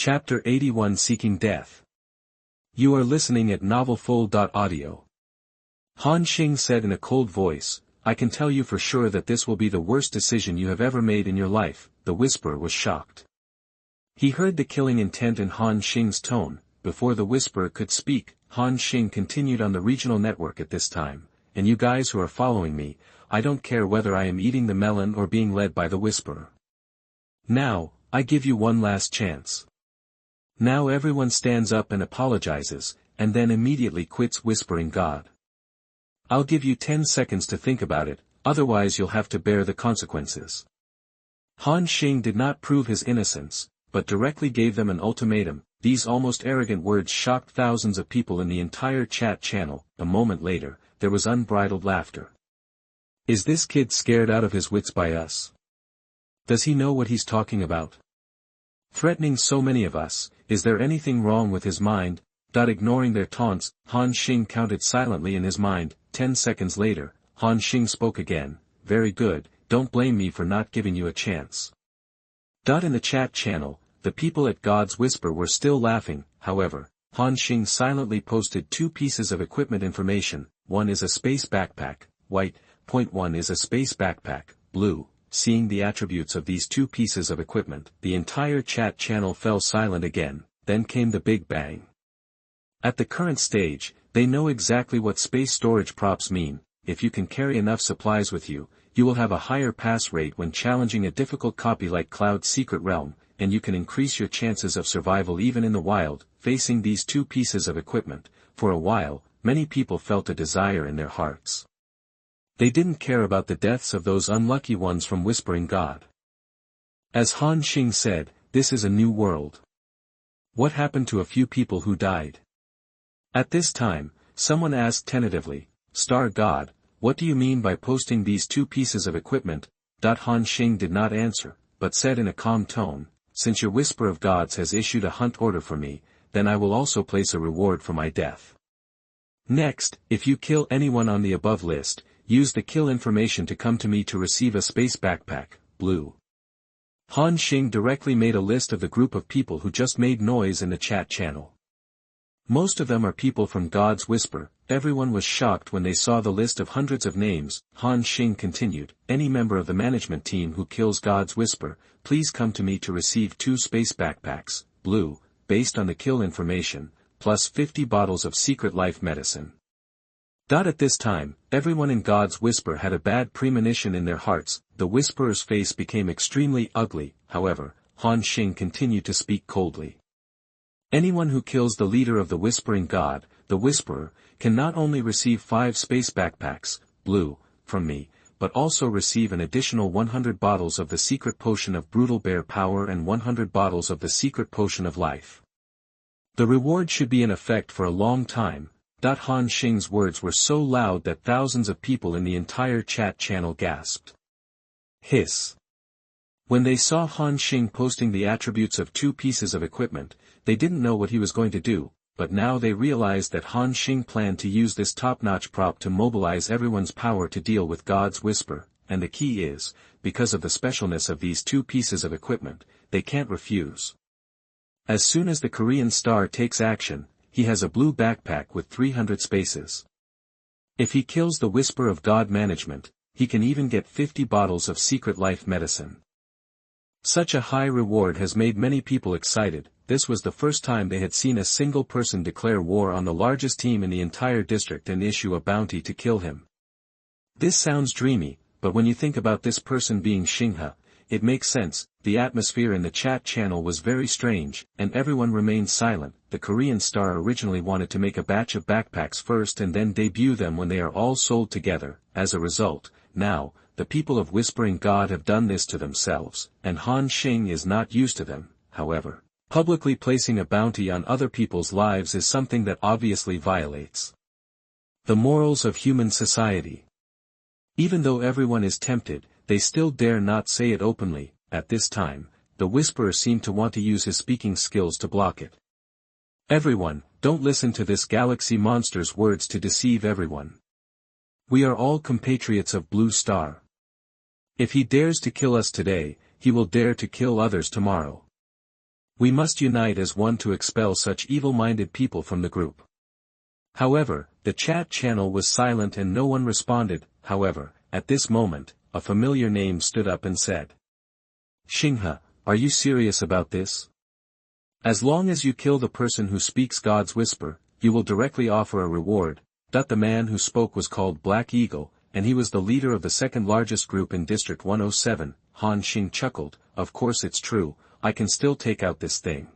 Chapter 81 Seeking Death. You are listening at novelfull.audio. Han Xing said in a cold voice, I can tell you for sure that this will be the worst decision you have ever made in your life. The whisperer was shocked. He heard the killing intent in Han Xing's tone. Before the whisperer could speak, Han Xing continued on the regional network at this time, and you guys who are following me, I don't care whether I am eating the melon or being led by the whisperer. Now, I give you one last chance. Now everyone stands up and apologizes, and then immediately quits whispering God. I'll give you 10 seconds to think about it, otherwise you'll have to bear the consequences. Han Xing did not prove his innocence, but directly gave them an ultimatum. These almost arrogant words shocked thousands of people in the entire chat channel. A moment later, there was unbridled laughter. Is this kid scared out of his wits by us? Does he know what he's talking about? Threatening so many of us, is there anything wrong with his mind? Ignoring their taunts, Han Xing counted silently in his mind. 10 seconds later, Han Xing spoke again, very good, don't blame me for not giving you a chance. In the chat channel, the people at God's Whisper were still laughing. However, Han Xing silently posted 2 pieces of equipment information. One is a space backpack, white, point 1 is a space backpack, blue. Seeing the attributes of these 2 pieces of equipment, the entire chat channel fell silent again. Then came the big bang. At the current stage, they know exactly what space storage props mean. If you can carry enough supplies with you, you will have a higher pass rate when challenging a difficult copy like Cloud's Secret Realm, and you can increase your chances of survival even in the wild. Facing these 2 pieces of equipment, for a while, many people felt a desire in their hearts. They didn't care about the deaths of those unlucky ones from whispering God. As Han Xing said, this is a new world. What happened to a few people who died? At this time, someone asked tentatively, Star God, what do you mean by posting these 2 pieces of equipment? Han Xing did not answer, but said in a calm tone, since your Whisper of Gods has issued a hunt order for me, then I will also place a reward for my death. Next, if you kill anyone on the above list, use the kill information to come to me to receive a space backpack, blue. Han Xing directly made a list of the group of people who just made noise in the chat channel. Most of them are people from God's Whisper. Everyone was shocked when they saw the list of hundreds of names. Han Xing continued, any member of the management team who kills God's Whisper, please come to me to receive 2 space backpacks, blue, based on the kill information, plus 50 bottles of secret life medicine. At this time, everyone in God's Whisper had a bad premonition in their hearts. The Whisperer's face became extremely ugly. However, Han Xing continued to speak coldly. Anyone who kills the leader of the Whispering God, the Whisperer, can not only receive 5 space backpacks, blue, from me, but also receive an additional 100 bottles of the secret potion of brutal bear power and 100 bottles of the secret potion of life. The reward should be in effect for a long time. Han Xing's words were so loud that thousands of people in the entire chat channel gasped. Hiss. When they saw Han Xing posting the attributes of 2 pieces of equipment, they didn't know what he was going to do, but now they realized that Han Xing planned to use this top-notch prop to mobilize everyone's power to deal with God's Whisper, and the key is, because of the specialness of these 2 pieces of equipment, they can't refuse. As soon as the Korean star takes action, he has a blue backpack with 300 spaces. If he kills the Whisper of God management, he can even get 50 bottles of secret life medicine. Such a high reward has made many people excited. This was the first time they had seen a single person declare war on the largest team in the entire district and issue a bounty to kill him. This sounds dreamy, but when you think about this person being Xinghe, it makes sense. The atmosphere in the chat channel was very strange, and everyone remained silent. The Korean star originally wanted to make a batch of backpacks first and then debut them when they are all sold together. As a result, now, the people of Whispering God have done this to themselves, and Han Xing is not used to them. However, publicly placing a bounty on other people's lives is something that obviously violates the morals of human society. Even though everyone is tempted, they still dare not say it openly. At this time, the Whisperer seemed to want to use his speaking skills to block it. Everyone, don't listen to this galaxy monster's words to deceive everyone. We are all compatriots of Blue Star. If he dares to kill us today, he will dare to kill others tomorrow. We must unite as one to expel such evil-minded people from the group. However, the chat channel was silent and no one responded. However, at this moment, a familiar name stood up and said, "Xinghe, are you serious about this? As long as you kill the person who speaks God's whisper, you will directly offer a reward." The man who spoke was called Black Eagle, and he was the leader of the second largest group in District 107. Han Xing chuckled, "Of course it's true, I can still take out this thing."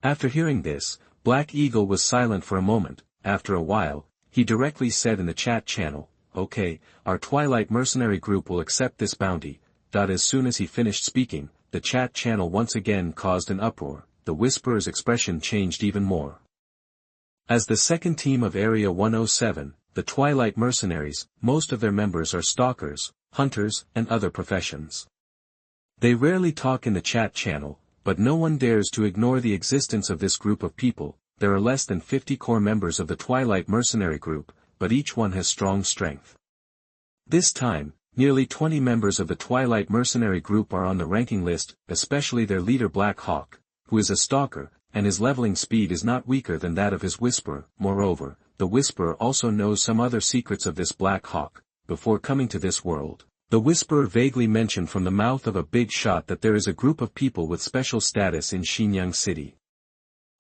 After hearing this, Black Eagle was silent for a moment. After a while, he directly said in the chat channel, "Okay, our Twilight Mercenary group will accept this bounty." As soon as he finished speaking, the chat channel once again caused an uproar. The Whisperer's expression changed even more. As the second team of Area 107, the Twilight Mercenaries, most of their members are stalkers, hunters, and other professions. They rarely talk in the chat channel, but no one dares to ignore the existence of this group of people. There are less than 50 core members of the Twilight Mercenary group, but each one has strong strength. This time, nearly 20 members of the Twilight Mercenary group are on the ranking list, especially their leader Black Hawk, who is a stalker, and his leveling speed is not weaker than that of his Whisperer. Moreover, the Whisperer also knows some other secrets of this Black Hawk. Before coming to this world, the Whisperer vaguely mentioned from the mouth of a big shot that there is a group of people with special status in Xinyang City.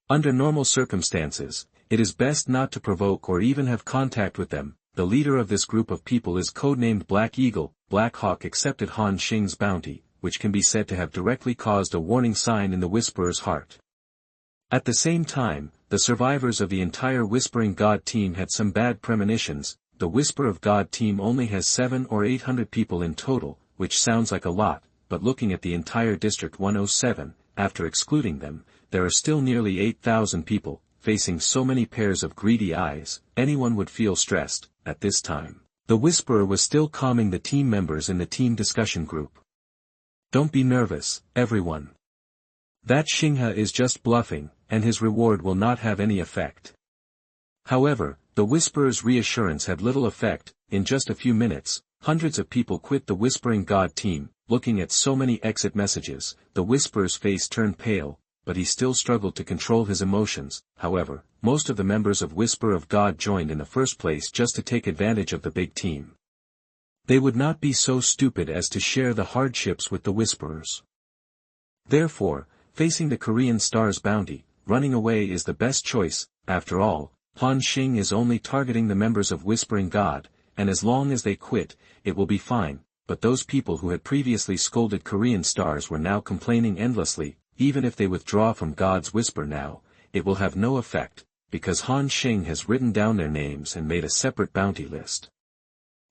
Under normal circumstances, it is best not to provoke or even have contact with them. The leader of this group of people is codenamed Black Eagle. Black Hawk accepted Han Xing's bounty, which can be said to have directly caused a warning sign in the Whisperer's heart. At the same time, the survivors of the entire Whispering God team had some bad premonitions. The Whisper of God team only has 700 or 800 people in total, which sounds like a lot, but looking at the entire District 107, after excluding them, there are still nearly 8,000 people. Facing so many pairs of greedy eyes, anyone would feel stressed. At this time, the Whisperer was still calming the team members in the team discussion group. "Don't be nervous, everyone. That Xinghe is just bluffing, and his reward will not have any effect." However, the Whisperer's reassurance had little effect. In just a few minutes, hundreds of people quit the Whispering God team. Looking at so many exit messages, the Whisperer's face turned pale, but he still struggled to control his emotions. However, most of the members of Whisper of God joined in the first place just to take advantage of the big team. They would not be so stupid as to share the hardships with the Whisperers. Therefore, facing the Korean Star's bounty, running away is the best choice. After all, Han Xing is only targeting the members of Whispering God, and as long as they quit, it will be fine. But those people who had previously scolded Korean Stars were now complaining endlessly. Even if they withdraw from God's whisper now, it will have no effect, because Han Xing has written down their names and made a separate bounty list.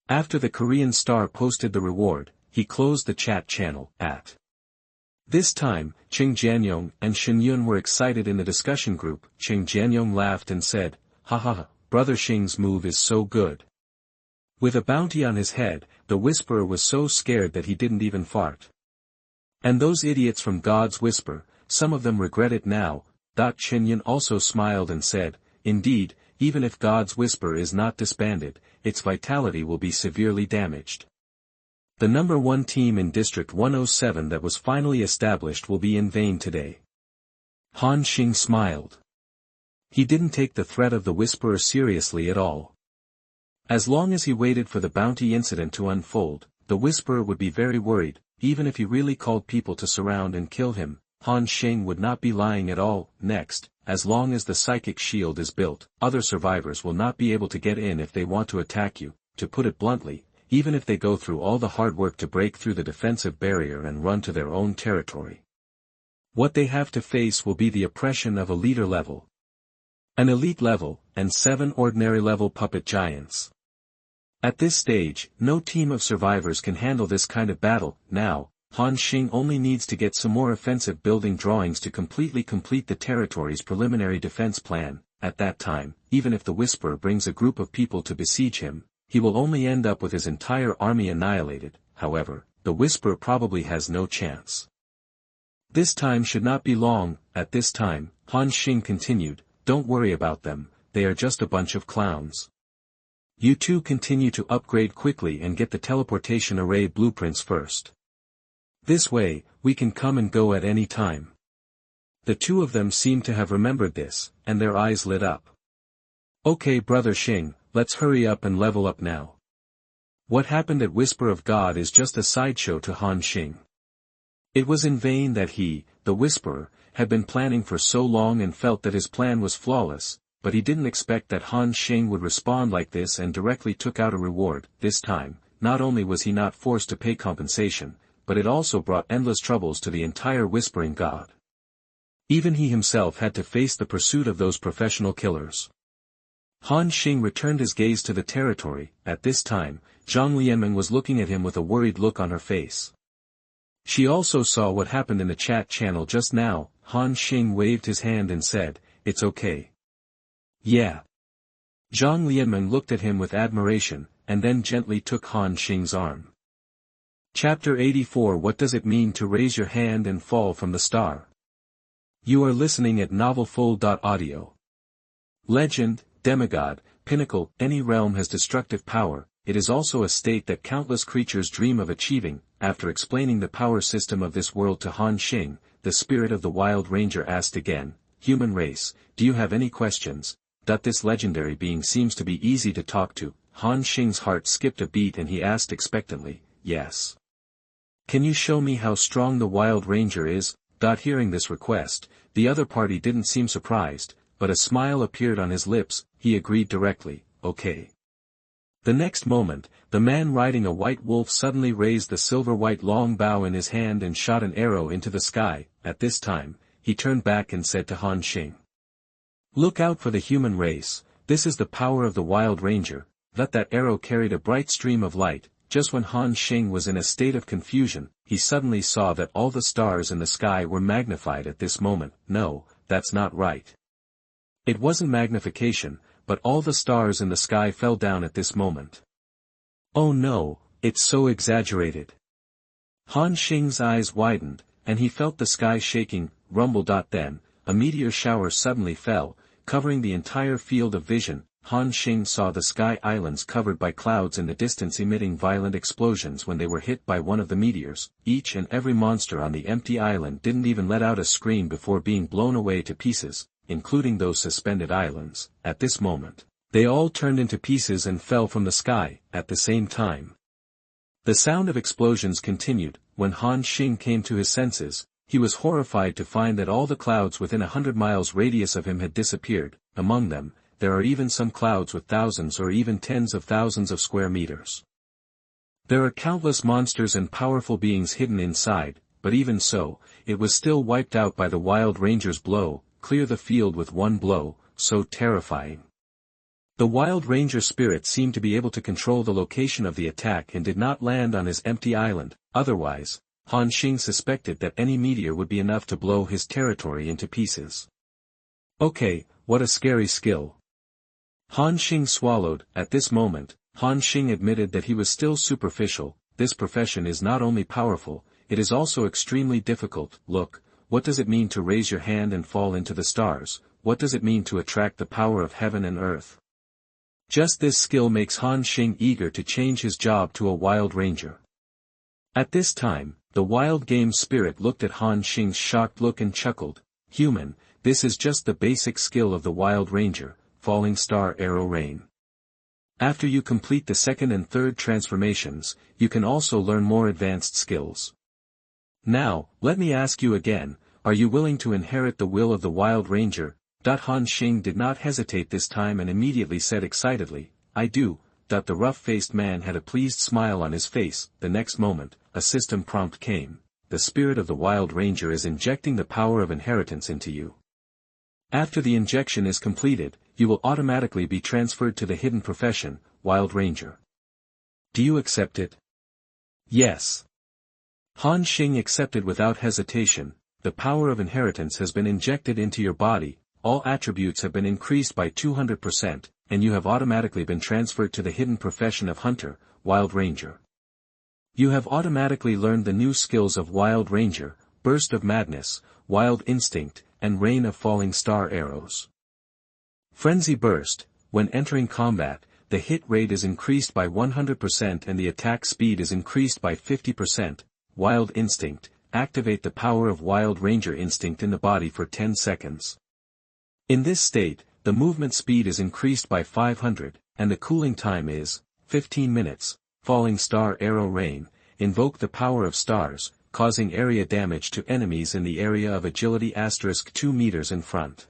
After the Korean Star posted the reward, he closed the chat channel. At this time, Ching Jianyong and Shen Yun were excited in the discussion group. Ching Jianyong laughed and said, "Ha ha ha, Brother Xing's move is so good." With a bounty on his head, the Whisperer was so scared that he didn't even fart. And those idiots from God's Whisper, some of them regret it now. Chen Yun also smiled and said, "Indeed, even if God's Whisper is not disbanded, its vitality will be severely damaged. The number 1 team in District 107 that was finally established will be in vain today." Han Xing smiled. He didn't take the threat of the Whisperer seriously at all. As long as he waited for the bounty incident to unfold, the Whisperer would be very worried. Even if he really called people to surround and kill him, Han Xing would not be lying at all. Next, as long as the psychic shield is built, other survivors will not be able to get in if they want to attack you. To put it bluntly, even if they go through all the hard work to break through the defensive barrier and run to their own territory, what they have to face will be the oppression of a leader level, an elite level, and 7 ordinary level puppet giants. At this stage, no team of survivors can handle this kind of battle. Now, Han Xing only needs to get some more offensive building drawings to completely complete the territory's preliminary defense plan. At that time, even if the Whisperer brings a group of people to besiege him, he will only end up with his entire army annihilated. However, the Whisperer probably has no chance. This time should not be long. At this time, Han Xing continued, "Don't worry about them, they are just a bunch of clowns. You two continue to upgrade quickly and get the teleportation array blueprints first. This way, we can come and go at any time." The two of them seemed to have remembered this, and their eyes lit up. Okay, Brother Xing, let's hurry up and level up now. What happened at Whisper of God is just a sideshow to Han Xing. It was in vain that he, the Whisperer, had been planning for so long and felt that his plan was flawless, but he didn't expect that Han Xing would respond like this and directly took out a reward. This time, not only was he not forced to pay compensation, but it also brought endless troubles to the entire Whispering God. Even he himself had to face the pursuit of those professional killers. Han Xing returned his gaze to the territory. At this time, Zhang Lianmeng was looking at him with a worried look on her face. She also saw what happened in the chat channel just now. Han Xing waved his hand and said, "It's okay." Yeah. Zhang Lianmeng looked at him with admiration, and then gently took Han Xing's arm. Chapter 84. What does it mean to raise your hand and fall from the star? You are listening at NovelFull.audio. Legend, demigod, pinnacle. Any realm has destructive power. It is also a state that countless creatures dream of achieving. After explaining the power system of this world to Han Xing, the spirit of the Wild Ranger asked again, "Human race, do you have any questions?" This legendary being seems to be easy to talk to. Han Xing's heart skipped a beat and he asked expectantly, "Yes. Can you show me how strong the Wild Ranger is?" Hearing this request, the other party didn't seem surprised, but a smile appeared on his lips. He agreed directly, "Okay." The next moment, the man riding a white wolf suddenly raised the silver-white longbow in his hand and shot an arrow into the sky. At this time, he turned back and said to Han Xing, "Look out for the human race, this is the power of the Wild Ranger." That arrow carried a bright stream of light. Just when Han Xing was in a state of confusion, he suddenly saw that all the stars in the sky were magnified at this moment. No, that's not right. It wasn't magnification, but all the stars in the sky fell down at this moment. Oh no, it's so exaggerated. Han Xing's eyes widened, and he felt the sky shaking. Rumble. Then, a meteor shower suddenly fell, covering the entire field of vision. Han Xing saw the sky islands covered by clouds in the distance emitting violent explosions when they were hit by one of the meteors. Each and every monster on the empty island didn't even let out a scream before being blown away to pieces, including those suspended islands. At this moment, they all turned into pieces and fell from the sky, at the same time. The sound of explosions continued. When Han Xing came to his senses, he was horrified to find that all the clouds within 100 miles radius of him had disappeared. Among them, there are even some clouds with thousands or even tens of thousands of square meters. There are countless monsters and powerful beings hidden inside, but even so, it was still wiped out by the Wild Ranger's blow. Clear the field with one blow, so terrifying. The Wild Ranger spirit seemed to be able to control the location of the attack and did not land on his empty island. Otherwise, Han Xing suspected that any meteor would be enough to blow his territory into pieces. Okay, what a scary skill. Han Xing swallowed. At this moment, Han Xing admitted that he was still superficial. This profession is not only powerful, it is also extremely difficult. Look, what does it mean to raise your hand and fall into the stars? What does it mean to attract the power of heaven and earth? Just this skill makes Han Xing eager to change his job to a Wild Ranger. At this time, the Wild Game spirit looked at Han Xing's shocked look and chuckled. "Human, this is just the basic skill of the Wild Ranger, falling star arrow rain. After you complete the second and third transformations, you can also learn more advanced skills. Now, let me ask you again, are you willing to inherit the will of the Wild Ranger?" Han Xing did not hesitate this time and immediately said excitedly, "I do." The rough-faced man had a pleased smile on his face. The next moment, a system prompt came. The spirit of the Wild Ranger is injecting the power of inheritance into you. After the injection is completed, you will automatically be transferred to the hidden profession, Wild Ranger. Do you accept it? Yes. Han Xing accepted without hesitation. The power of inheritance has been injected into your body, all attributes have been increased by 200%, and you have automatically been transferred to the hidden profession of Hunter, Wild Ranger. You have automatically learned the new skills of Wild Ranger, Burst of Madness, Wild Instinct, and Rain of Falling Star Arrows. Frenzy Burst. When entering combat, the hit rate is increased by 100% and the attack speed is increased by 50%. Wild Instinct. activate the power of Wild Ranger instinct in the body for 10 seconds. In this state, the movement speed is increased by 500, and the cooling time is 15 minutes. Falling Star Arrow Rain, invoke the power of stars, causing area damage to enemies in the area of agility *2 meters in front.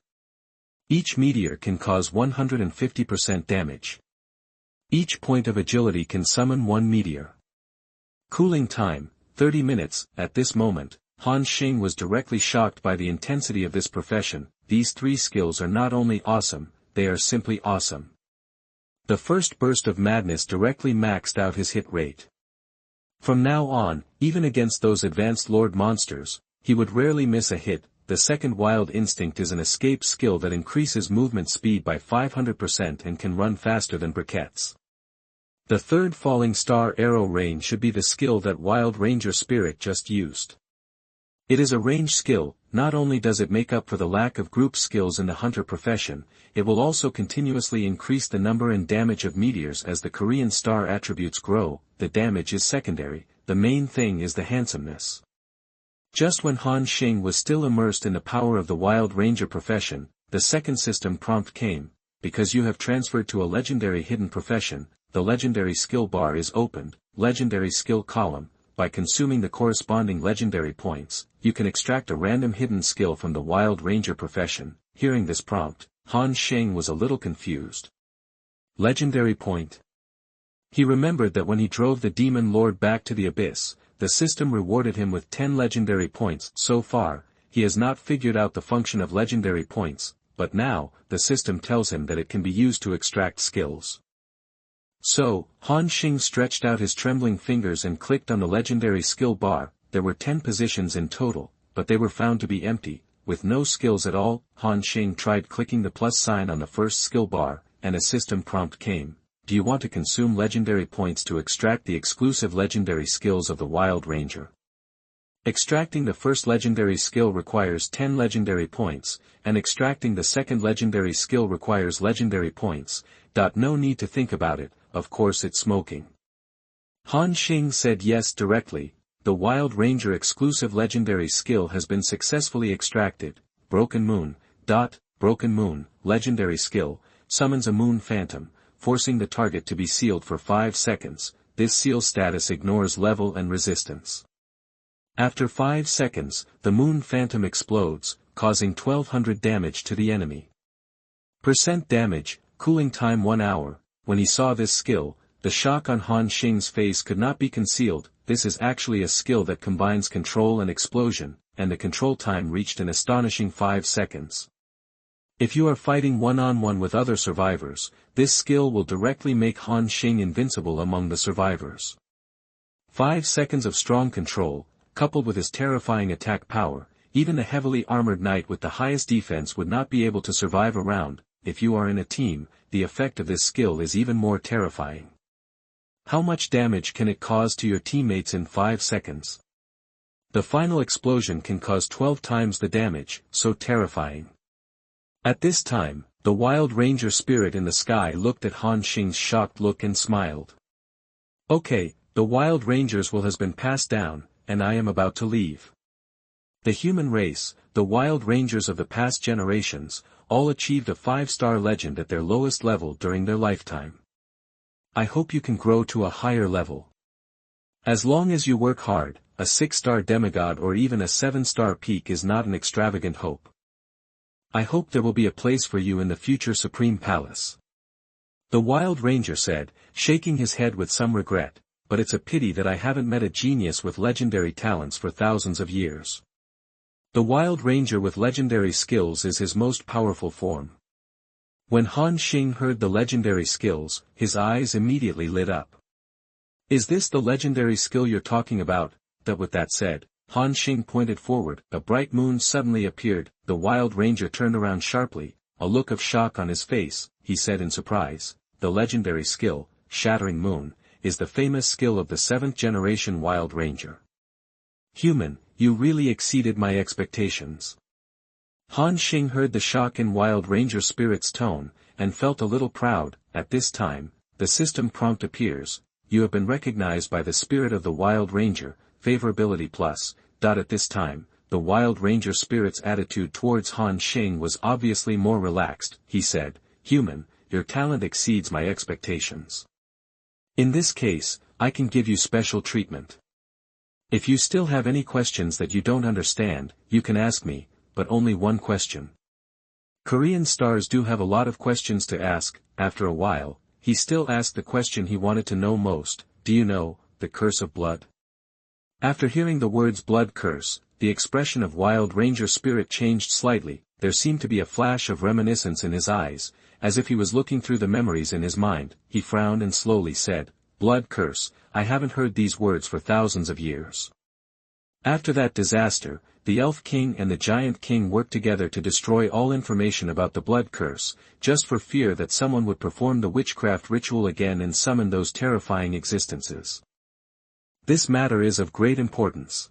Each meteor can cause 150% damage. Each point of agility can summon one meteor. Cooling time, 30 minutes. At this moment, Han Xing was directly shocked by the intensity of this profession. These three skills are not only awesome, they are simply awesome. The first burst of madness directly maxed out his hit rate. From now on, even against those advanced Lord monsters, he would rarely miss a hit. The second Wild Instinct is an escape skill that increases movement speed by 500% and can run faster than briquettes. The third Falling Star Arrow Rain should be the skill that Wild Ranger Spirit just used. It is a range skill. Not only does it make up for the lack of group skills in the hunter profession, it will also continuously increase the number and damage of meteors as the Korean star attributes grow. The damage is secondary, the main thing is the handsomeness. Just when Han Xing was still immersed in the power of the Wild Ranger profession, the second system prompt came. Because you have transferred to a legendary hidden profession, the legendary skill bar is opened. Legendary skill column. By consuming the corresponding legendary points, you can extract a random hidden skill from the Wild Ranger profession. Hearing this prompt, Han Xing was a little confused. Legendary point. He remembered that when he drove the Demon Lord back to the abyss, the system rewarded him with 10 legendary points. So far, he has not figured out the function of legendary points, but now, the system tells him that it can be used to extract skills. So, Han Xing stretched out his trembling fingers and clicked on the legendary skill bar. There were 10 positions in total, but they were found to be empty, with no skills at all. Han Xing tried clicking the plus sign on the first skill bar, and a system prompt came. Do you want to consume legendary points to extract the exclusive legendary skills of the Wild Ranger? Extracting the first legendary skill requires 10 legendary points, and extracting the second legendary skill requires legendary points. No need to think about it, of course it's smoking. Han Xing said yes directly. The Wild Ranger exclusive legendary skill has been successfully extracted. Broken Moon. Broken Moon, legendary skill, summons a moon phantom, forcing the target to be sealed for 5 seconds. This seal status ignores level and resistance. After 5 seconds, the moon phantom explodes, causing 1200 damage to the enemy. Percent damage, cooling time 1 hour. When he saw this skill, the shock on Han Xing's face could not be concealed. This is actually a skill that combines control and explosion, and the control time reached an astonishing 5 seconds. If you are fighting one-on-one with other survivors, this skill will directly make Han Xing invincible among the survivors. 5 seconds of strong control, coupled with his terrifying attack power, even the heavily armored knight with the highest defense would not be able to survive a round. If you are in a team, the effect of this skill is even more terrifying. How much damage can it cause to your teammates in 5 seconds? The final explosion can cause 12 times the damage, so terrifying. At this time, the Wild Ranger spirit in the sky looked at Han Xing's shocked look and smiled. Okay, the Wild Rangers will has been passed down, and I am about to leave. The human race, the Wild Rangers of the past generations, all achieved a 5-star legend at their lowest level during their lifetime. I hope you can grow to a higher level. As long as you work hard, a 6-star demigod or even a 7-star peak is not an extravagant hope. I hope there will be a place for you in the future Supreme Palace. The Wild Ranger said, shaking his head with some regret, but it's a pity that I haven't met a genius with legendary talents for thousands of years. The Wild Ranger with legendary skills is his most powerful form. When Han Xing heard the legendary skills, his eyes immediately lit up. Is this the legendary skill you're talking about? With that said, Han Xing pointed forward. A bright moon suddenly appeared. The Wild Ranger turned around sharply, a look of shock on his face. He said in surprise, the legendary skill, Shattering Moon, is the famous skill of the 7th generation Wild Ranger. Human, you really exceeded my expectations. Han Xing heard the shock in Wild Ranger spirit's tone, and felt a little proud. At this time, the system prompt appears. You have been recognized by the spirit of the Wild Ranger, favorability plus. At this time, the Wild Ranger spirit's attitude towards Han Xing was obviously more relaxed. He said, "Human, your talent exceeds my expectations. In this case, I can give you special treatment. If you still have any questions that you don't understand, you can ask me, but only one question." Korean stars do have a lot of questions to ask. After a while, he still asked the question he wanted to know most: "Do you know the curse of blood?" After hearing the words blood curse, the expression of Wild Ranger spirit changed slightly. There seemed to be a flash of reminiscence in his eyes, as if he was looking through the memories in his mind. He frowned and slowly said, "Blood curse, I haven't heard these words for thousands of years." After that disaster, the Elf King and the Giant King worked together to destroy all information about the blood curse, just for fear that someone would perform the witchcraft ritual again and summon those terrifying existences. This matter is of great importance.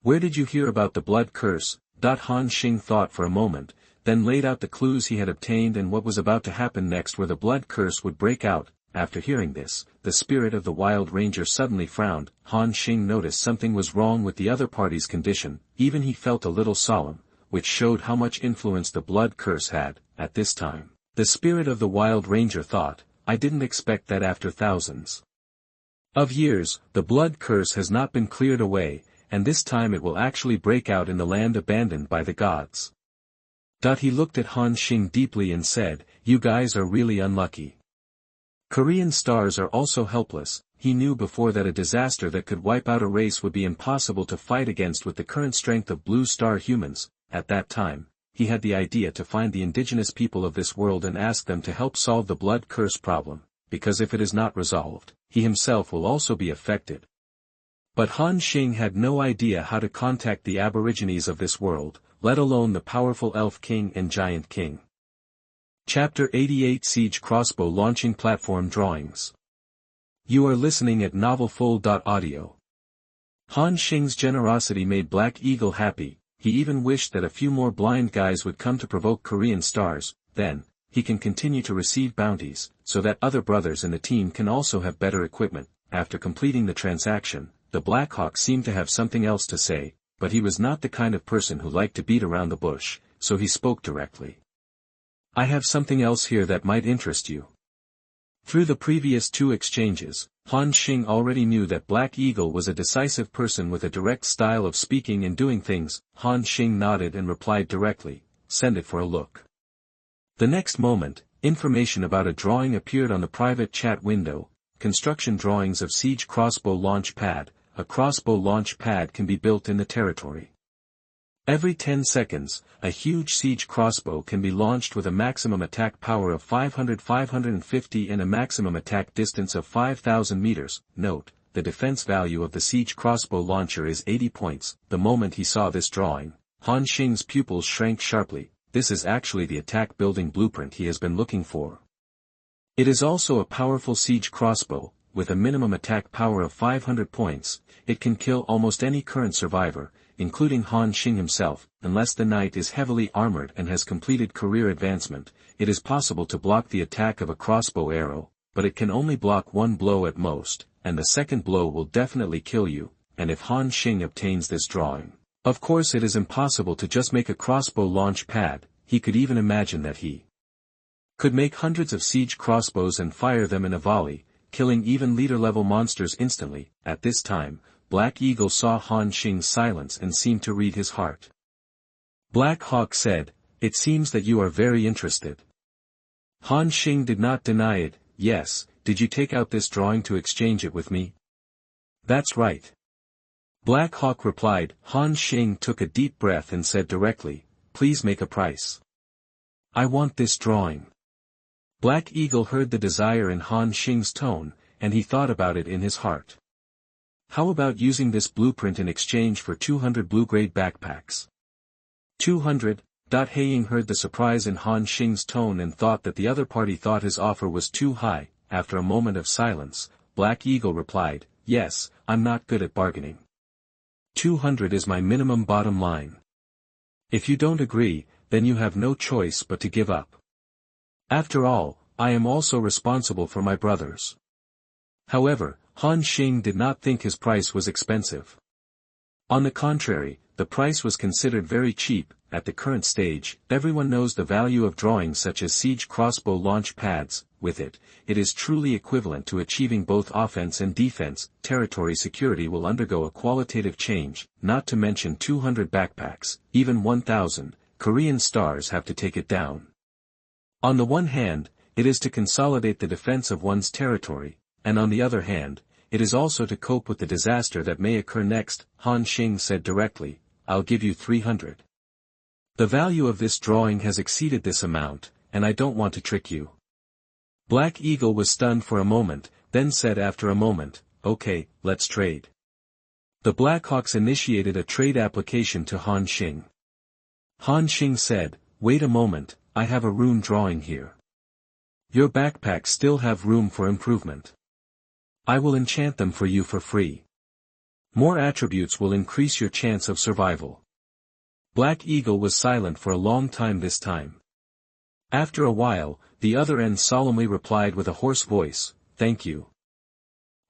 Where did you hear about the blood curse? Han Xing thought for a moment, then laid out the clues he had obtained and what was about to happen next, where the blood curse would break out. After hearing this, the spirit of the Wild Ranger suddenly frowned. Han Xing noticed something was wrong with the other party's condition. Even he felt a little solemn, which showed how much influence the blood curse had. At this time, the spirit of the Wild Ranger thought, "I didn't expect that after thousands of years, the blood curse has not been cleared away, and this time it will actually break out in the land abandoned by the gods." He looked at Han Xing deeply and said, "You guys are really unlucky. Korean stars are also helpless." He knew before that a disaster that could wipe out a race would be impossible to fight against with the current strength of blue star humans. At that time, he had the idea to find the indigenous people of this world and ask them to help solve the blood curse problem, because if it is not resolved, he himself will also be affected. But Han Xing had no idea how to contact the aborigines of this world, let alone the powerful Elf King and Giant King. Chapter 88: Siege Crossbow Launching Platform Drawings. You are listening at NovelFull.audio. Han Xing's generosity made Black Eagle happy. He even wished that a few more blind guys would come to provoke Korean stars. Then, he can continue to receive bounties, so that other brothers in the team can also have better equipment. After completing the transaction, the Black Hawk seemed to have something else to say, but he was not the kind of person who liked to beat around the bush, so he spoke directly. "I have something else here that might interest you." Through the previous two exchanges, Han Xing already knew that Black Eagle was a decisive person with a direct style of speaking and doing things. Han Xing nodded and replied directly, "Send it for a look." The next moment, information about a drawing appeared on the private chat window: construction drawings of siege crossbow launch pad. A crossbow launch pad can be built in the territory. Every 10 seconds, a huge siege crossbow can be launched with a maximum attack power of 500-550 and a maximum attack distance of 5,000 meters. Note, the defense value of the siege crossbow launcher is 80 points. The moment he saw this drawing, Han Xing's pupils shrank sharply. This is actually the attack building blueprint he has been looking for. It is also a powerful siege crossbow. With a minimum attack power of 500 points, it can kill almost any current survivor, including Han Xing himself. Unless the knight is heavily armored and has completed career advancement, it is possible to block the attack of a crossbow arrow, but it can only block one blow at most, and the second blow will definitely kill you. And if Han Xing obtains this drawing, of course it is impossible to just make a crossbow launch pad. He could even imagine that he could make hundreds of siege crossbows and fire them in a volley, killing even leader-level monsters instantly. At this time, Black Eagle saw Han Xing's silence and seemed to read his heart. Black Hawk said, "It seems that you are very interested." Han Xing did not deny it. "Yes, did you take out this drawing to exchange it with me?" "That's right." Black Hawk replied. Han Xing took a deep breath and said directly, "Please make a price. I want this drawing." Black Eagle heard the desire in Han Xing's tone, and he thought about it in his heart. "How about using this blueprint in exchange for 200 blue-grade backpacks?" 200? Haiying heard the surprise in Han Xing's tone and thought that the other party thought his offer was too high. After a moment of silence, Black Eagle replied, "Yes, I'm not good at bargaining. 200 is my minimum bottom line. If you don't agree, then you have no choice but to give up. After all, I am also responsible for my brothers." However, Han Xing did not think his price was expensive. On the contrary, the price was considered very cheap. At the current stage, everyone knows the value of drawings such as siege crossbow launch pads. With it, it is truly equivalent to achieving both offense and defense. Territory security will undergo a qualitative change, not to mention 200 backpacks, even 1,000, Korean stars have to take it down. On the one hand, it is to consolidate the defense of one's territory, and on the other hand, it is also to cope with the disaster that may occur next. Han Xing said directly, I'll give you 300. The value of this drawing has exceeded this amount, and I don't want to trick you. Black Eagle was stunned for a moment, then said after a moment, okay, let's trade. The Blackhawks initiated a trade application to Han Xing. Han Xing said, wait a moment, I have a rune drawing here. Your backpacks still have room for improvement. I will enchant them for you for free. More attributes will increase your chance of survival. Black Eagle was silent for a long time this time. After a while, the other end solemnly replied with a hoarse voice, thank you.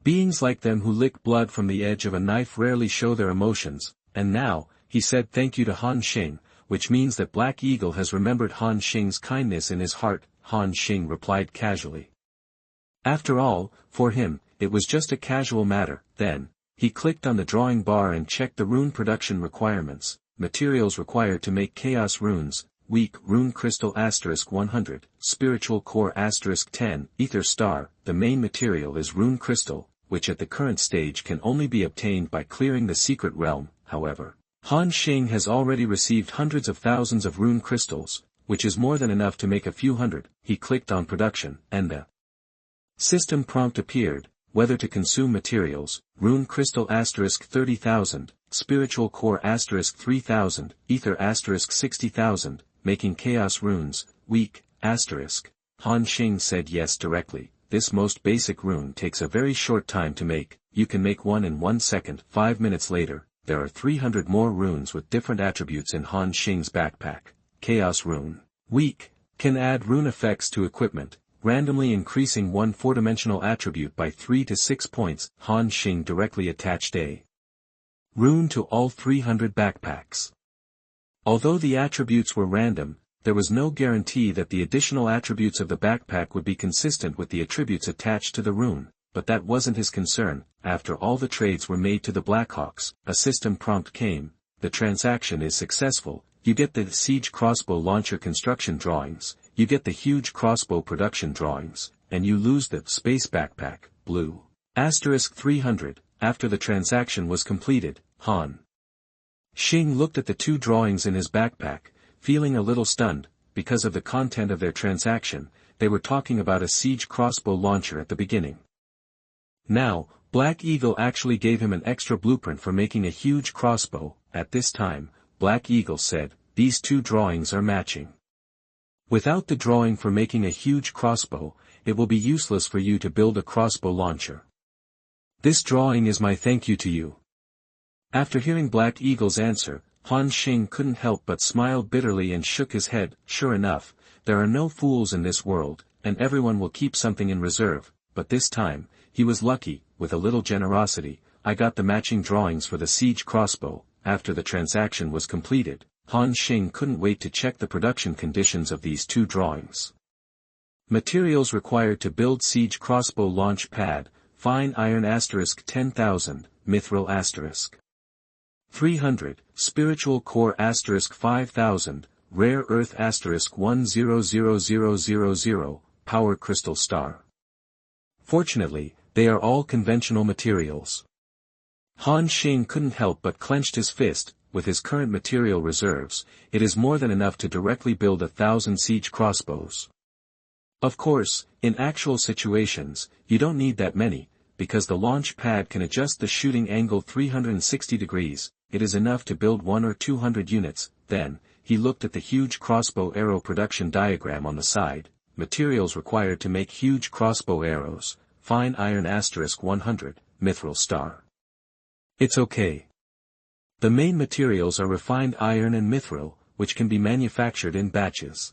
Beings like them who lick blood from the edge of a knife rarely show their emotions, and now, he said thank you to Han Xing, which means that Black Eagle has remembered Han Xing's kindness in his heart. Han Xing replied casually. After all, for him, it was just a casual matter. Then, he clicked on the drawing bar and checked the rune production requirements. Materials required to make chaos runes, weak rune crystal *100, spiritual core *10, ether star. The main material is rune crystal, which at the current stage can only be obtained by clearing the secret realm. However, Han Xing has already received hundreds of thousands of rune crystals, which is more than enough to make a few hundred. He clicked on production, and the system prompt appeared, whether to consume materials, rune crystal *30,000, spiritual core *3,000, ether *60,000, making chaos runes, weak, Han Xing said yes directly. This most basic rune takes a very short time to make, you can make one in 1 second. 5 minutes later, there are 300 more runes with different attributes in Han Xing's backpack. Chaos rune, weak, can add rune effects to equipment, randomly increasing one 4-dimensional attribute by 3 to 6 points. Han Xing directly attached a rune to all 300 backpacks. Although the attributes were random, there was no guarantee that the additional attributes of the backpack would be consistent with the attributes attached to the rune, but that wasn't his concern. After all the trades were made to the Blackhawks, a system prompt came, the transaction is successful, you get the siege crossbow launcher construction drawings, you get the huge crossbow production drawings, and you lose the space backpack, blue. *300. After the transaction was completed, Han Xing looked at the two drawings in his backpack, feeling a little stunned. Because of the content of their transaction, they were talking about a siege crossbow launcher at the beginning. Now, Black Eagle actually gave him an extra blueprint for making a huge crossbow. At this time, Black Eagle said, these two drawings are matching. Without the drawing for making a huge crossbow, it will be useless for you to build a crossbow launcher. This drawing is my thank you to you. After hearing Black Eagle's answer, Han Xing couldn't help but smile bitterly and shook his head. Sure enough, there are no fools in this world, and everyone will keep something in reserve, but this time, he was lucky. With a little generosity, I got the matching drawings for the siege crossbow. After the transaction was completed, Han Xing couldn't wait to check the production conditions of these two drawings. Materials required to build siege crossbow launch pad, fine iron *10,000, mithril 300, spiritual core *5,000, rare earth *100000, power crystal star. Fortunately, they are all conventional materials. Han Xing couldn't help but clenched his fist. With his current material reserves, it is more than enough to directly build 1,000 siege crossbows. Of course, in actual situations, you don't need that many, because the launch pad can adjust the shooting angle 360 degrees, it is enough to build 100 or 200 units. Then, he looked at the huge crossbow arrow production diagram on the side, materials required to make huge crossbow arrows, fine iron *100, mithril star. It's okay. The main materials are refined iron and mithril, which can be manufactured in batches.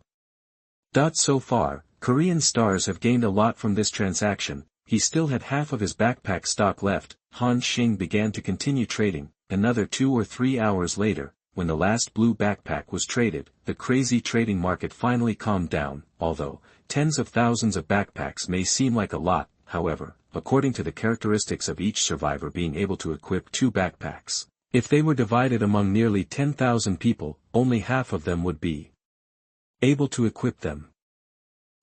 So far, Korean stars have gained a lot from this transaction. He still had half of his backpack stock left. Han Xing began to continue trading. another 2 or 3 hours later, when the last blue backpack was traded, the crazy trading market finally calmed down, although tens of thousands of backpacks may seem like a lot, however, according to the characteristics of each survivor being able to equip 2 backpacks. If they were divided among nearly 10,000 people, only half of them would be able to equip them.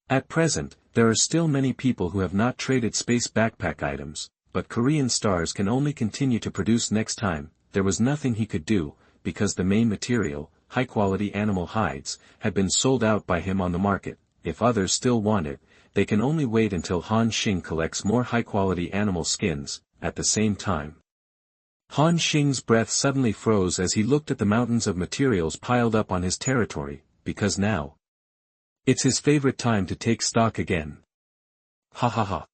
At present, there are still many people who have not traded space backpack items, but Korean Stars can only continue to produce next time. There was nothing he could do, because the main material, high-quality animal hides, had been sold out by him on the market. If others still want it, they can only wait until Han Xing collects more high-quality animal skins. At the same time, Han Xing's breath suddenly froze as he looked at the mountains of materials piled up on his territory, because now it's his favorite time to take stock again. Ha ha ha.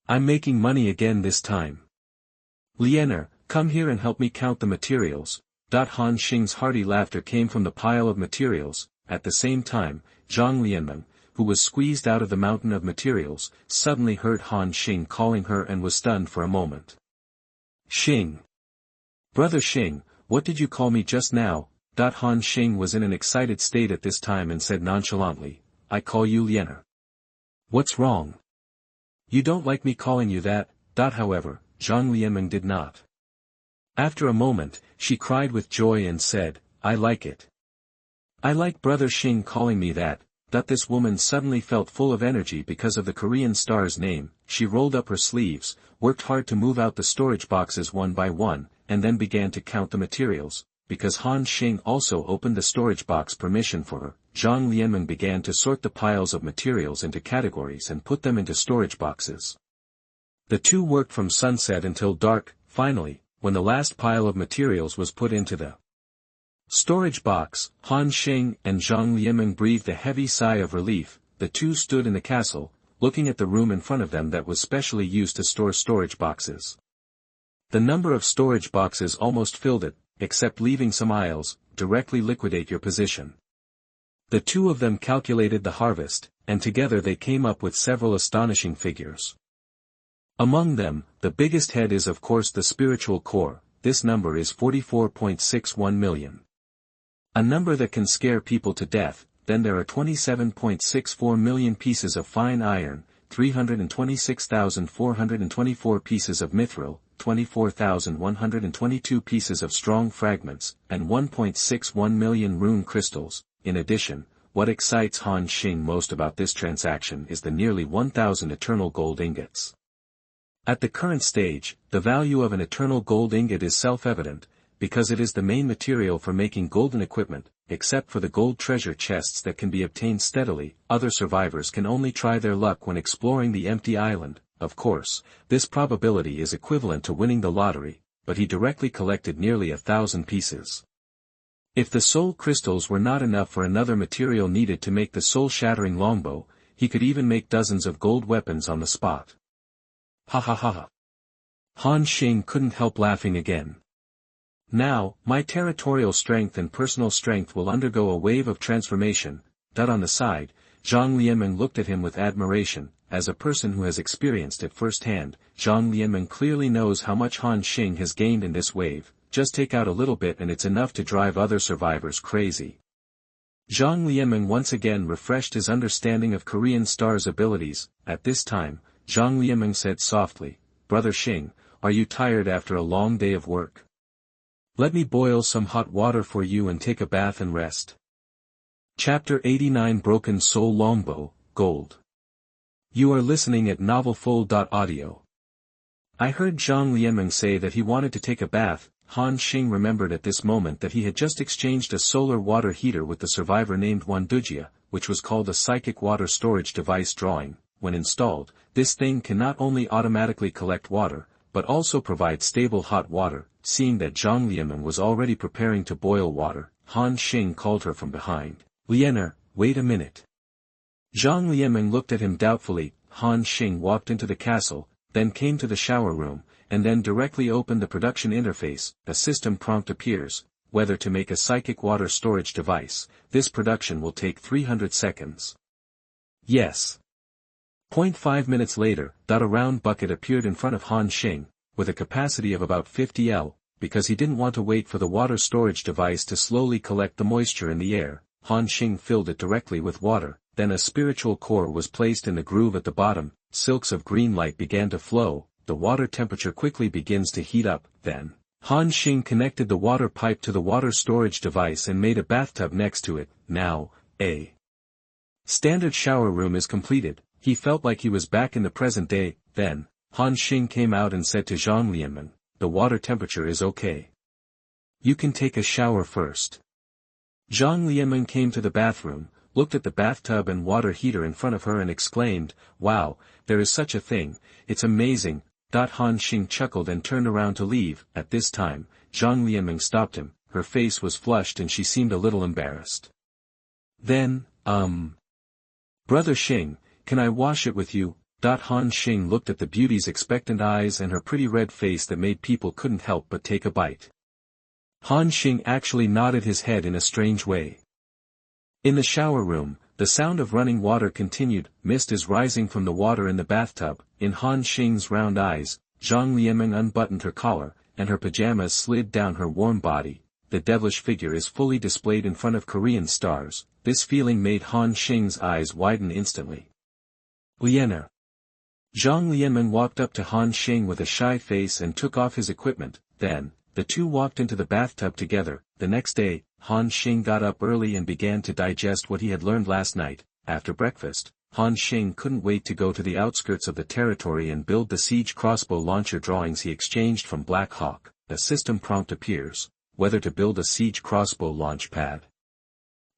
I'm making money again this time. Liener, come here and help me count the materials. Han Xing's hearty laughter came from the pile of materials. At the same time, Zhang Lianmeng, who was squeezed out of the mountain of materials, suddenly heard Han Xing calling her and was stunned for a moment. Xing. Brother Xing, what did you call me just now? Han Xing was in an excited state at this time and said nonchalantly, I call you Liener. What's wrong? You don't like me calling you that. However, Zhang Lianmeng did not. After a moment, she cried with joy and said, I like it. I like Brother Xing calling me that. This woman suddenly felt full of energy because of the Korean Star's name. She rolled up her sleeves, worked hard to move out the storage boxes one by one, and then began to count the materials. Because Han Xing also opened the storage box permission for her, Zhang Lianmeng began to sort the piles of materials into categories and put them into storage boxes. The two worked from sunset until dark. Finally, when the last pile of materials was put into the storage box, Han Xing and Zhang Lianmeng breathed a heavy sigh of relief. The two stood in the castle, looking at the room in front of them that was specially used to store storage boxes. The number of storage boxes almost filled it, except leaving some aisles. Directly liquidate your position. The two of them calculated the harvest, and together they came up with several astonishing figures. Among them, the biggest head is of course the spiritual core. This number is 44.61 million. A number that can scare people to death. Then there are 27.64 million pieces of fine iron, 326,424 pieces of mithril, 24,122 pieces of strong fragments, and 1.61 million rune crystals. In addition, what excites Han Xing most about this transaction is the nearly 1,000 eternal gold ingots. At the current stage, the value of an eternal gold ingot is self-evident, because it is the main material for making golden equipment. Except for the gold treasure chests that can be obtained steadily, other survivors can only try their luck when exploring the empty island. Of course, this probability is equivalent to winning the lottery, but he directly collected nearly 1,000 pieces. If the soul crystals were not enough for another material needed to make the soul-shattering longbow, he could even make dozens of gold weapons on the spot. Ha ha ha ha. Han Xing couldn't help laughing again. Now, my territorial strength and personal strength will undergo a wave of transformation. On the side, Zhang Lianmeng looked at him with admiration. As a person who has experienced it firsthand, Zhang Lianmeng clearly knows how much Han Xing has gained in this wave. Just take out a little bit and it's enough to drive other survivors crazy. Zhang Lianmeng once again refreshed his understanding of Korean Star's abilities. At this time, Zhang Lianmeng said softly, Brother Xing, are you tired after a long day of work? Let me boil some hot water for you and take a bath and rest. Chapter 89 Broken Soul Longbow, Gold. You are listening at NovelFull.audio. I heard Zhang Lianmeng say that he wanted to take a bath. Han Xing remembered at this moment that he had just exchanged a solar water heater with the survivor named Wandujia, which was called a psychic water storage device drawing. When installed, this thing can not only automatically collect water, but also provide stable hot water. Seeing that Zhang Lianmeng was already preparing to boil water, Han Xing called her from behind. Liener, wait a minute. Zhang Lianmeng looked at him doubtfully. Han Xing walked into the castle, then came to the shower room, and then directly opened the production interface. A system prompt appears, whether to make a psychic water storage device. This production will take 300 seconds. Yes. 0.5 minutes later, a round bucket appeared in front of Han Xing, with a capacity of about 50 L. because he didn't want to wait for the water storage device to slowly collect the moisture in the air. Han Xing filled it directly with water, then a spiritual core was placed in the groove at the bottom, silks of green light began to flow, the water temperature quickly begins to heat up, then Han Xing connected the water pipe to the water storage device and made a bathtub next to it. Now, a standard shower room is completed. He felt like he was back in the present day. Then, Han Xing came out and said to Zhang Lianmen, "The water temperature is okay. You can take a shower first." Zhang Lianmen came to the bathroom, looked at the bathtub and water heater in front of her and exclaimed, "Wow, there is such a thing, it's amazing." Han Xing chuckled and turned around to leave. At this time, Zhang Lianmen stopped him, her face was flushed and she seemed a little embarrassed. Then, Brother Xing, can I wash it with you? Han Xing looked at the beauty's expectant eyes and her pretty red face that made people couldn't help but take a bite. Han Xing actually nodded his head in a strange way. In the shower room, the sound of running water continued. Mist is rising from the water in the bathtub. In Han Xing's round eyes, Zhang Lianmeng unbuttoned her collar, and her pajamas slid down her warm body. The devilish figure is fully displayed in front of Korean stars. This feeling made Han Xing's eyes widen instantly. Lianer. Zhang Lianmeng walked up to Han Xing with a shy face and took off his equipment. Then, the two walked into the bathtub together. The next day, Han Xing got up early and began to digest what he had learned last night. After breakfast, Han Xing couldn't wait to go to the outskirts of the territory and build the siege crossbow launcher drawings he exchanged from Black Hawk. A system prompt appears, whether to build a siege crossbow launch pad.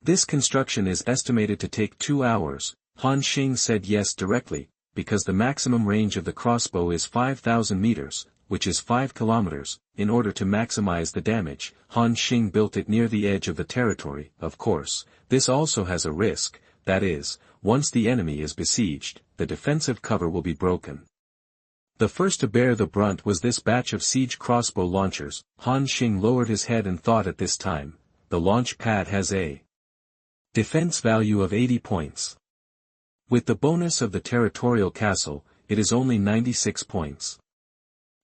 This construction is estimated to take 2 hours. Han Xing said yes directly, because the maximum range of the crossbow is 5,000 meters, which is 5 kilometers. In order to maximize the damage, Han Xing built it near the edge of the territory. Of course, this also has a risk, that is, once the enemy is besieged, the defensive cover will be broken. The first to bear the brunt was this batch of siege crossbow launchers. Han Xing lowered his head and thought at this time, the launch pad has a defense value of 80 points. With the bonus of the territorial castle, it is only 96 points.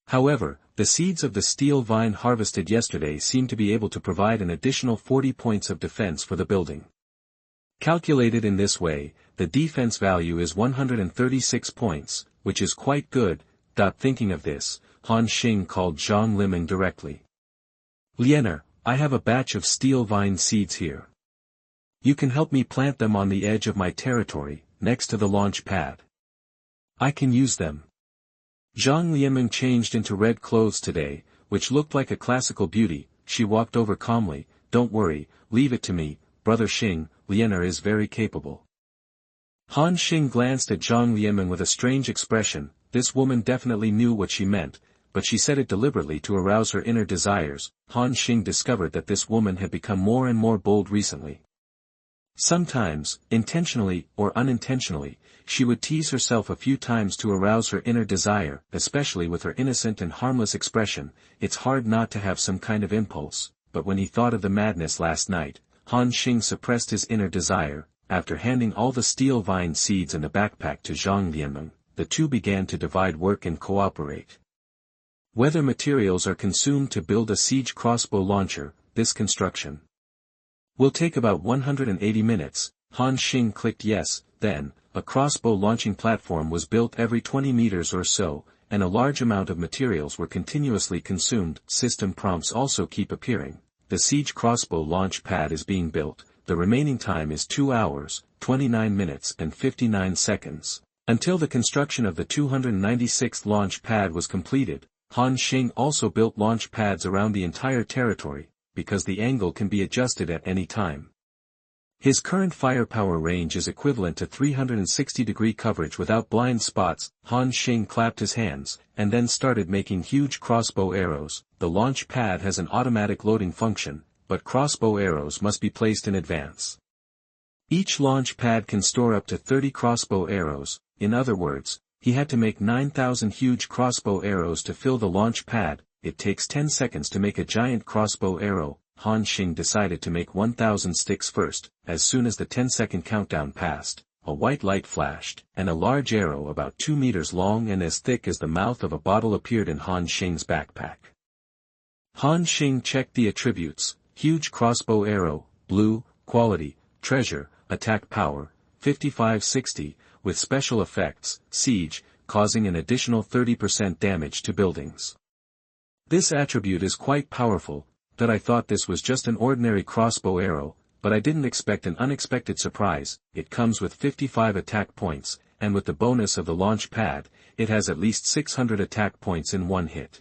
However, the seeds of the steel vine harvested yesterday seem to be able to provide an additional 40 points of defense for the building. Calculated in this way, the defense value is 136 points, which is quite good. Thinking of this, Han Xing called Zhang Lianmeng directly. Lianer, I have a batch of steel vine seeds here. You can help me plant them on the edge of my territory, next to the launch pad. I can use them. Zhang Lianmeng changed into red clothes today, which looked like a classical beauty. She walked over calmly. Don't worry, leave it to me, Brother Xing, Lianer is very capable. Han Xing glanced at Zhang Lianmeng with a strange expression. This woman definitely knew what she meant, but she said it deliberately to arouse her inner desires. Han Xing discovered that this woman had become more and more bold recently. Sometimes, intentionally or unintentionally, she would tease herself a few times to arouse her inner desire, especially with her innocent and harmless expression. It's hard not to have some kind of impulse, but when he thought of the madness last night, Han Xing suppressed his inner desire. After handing all the steel vine seeds in the backpack to Zhang Lianmeng, the two began to divide work and cooperate. Whether materials are consumed to build a siege crossbow launcher, this construction will take about 180 minutes, Han Xing clicked yes. Then, a crossbow launching platform was built every 20 meters or so, and a large amount of materials were continuously consumed. System prompts also keep appearing. The siege crossbow launch pad is being built. The remaining time is 2 hours, 29 minutes and 59 seconds. Until the construction of the 296th launch pad was completed, Han Xing also built launch pads around the entire territory, because the angle can be adjusted at any time. His current firepower range is equivalent to 360-degree coverage without blind spots. Han Xing clapped his hands, and then started making huge crossbow arrows. The launch pad has an automatic loading function, but crossbow arrows must be placed in advance. Each launch pad can store up to 30 crossbow arrows. In other words, he had to make 9,000 huge crossbow arrows to fill the launch pad. It takes 10 seconds to make a giant crossbow arrow. Han Xing decided to make 1,000 sticks first. As soon as the 10-second countdown passed, a white light flashed, and a large arrow about 2 meters long and as thick as the mouth of a bottle appeared in Han Xing's backpack. Han Xing checked the attributes: huge crossbow arrow, blue, quality, treasure, attack power, 5560, with special effects, siege, causing an additional 30% damage to buildings. This attribute is quite powerful, that I thought this was just an ordinary crossbow arrow, but I didn't expect an unexpected surprise. It comes with 55 attack points, and with the bonus of the launch pad, it has at least 600 attack points in one hit.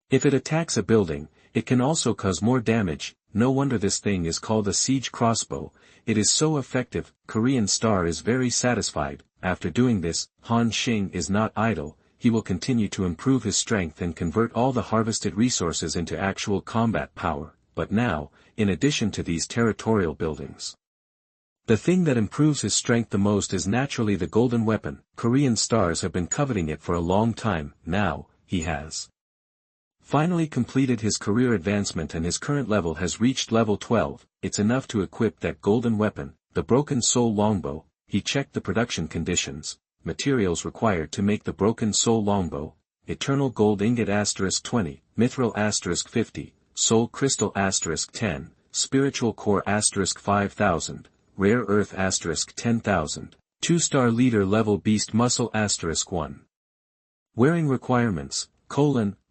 If it attacks a building, it can also cause more damage. No wonder this thing is called a siege crossbow. It is so effective. Korean Star is very satisfied. After doing this, Han Xing is not idle. He will continue to improve his strength and convert all the harvested resources into actual combat power. But now, in addition to these territorial buildings, the thing that improves his strength the most is naturally the golden weapon. Korean Stars have been coveting it for a long time. Now, he has finally completed his career advancement and his current level has reached level 12. It's enough to equip that golden weapon, the Broken Soul Longbow. He checked the production conditions, materials required to make the Broken Soul Longbow: eternal gold ingot *20, mithril *50, soul crystal *10, spiritual core *5000, rare earth *10,000, 2-star leader level beast muscle *1. Wearing requirements: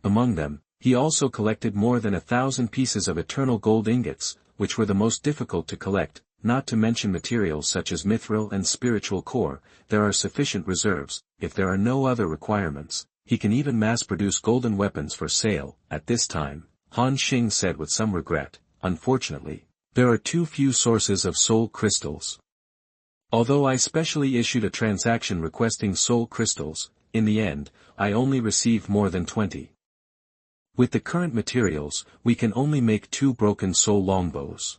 among them, he also collected more than 1,000 pieces of eternal gold ingots, which were the most difficult to collect, not to mention materials such as mithril and spiritual core. There are sufficient reserves. If there are no other requirements, he can even mass-produce golden weapons for sale. At this time, Han Xing said with some regret, unfortunately, there are too few sources of soul crystals. Although I specially issued a transaction requesting soul crystals, in the end, I only received more than 20. With the current materials, we can only make 2 broken soul longbows.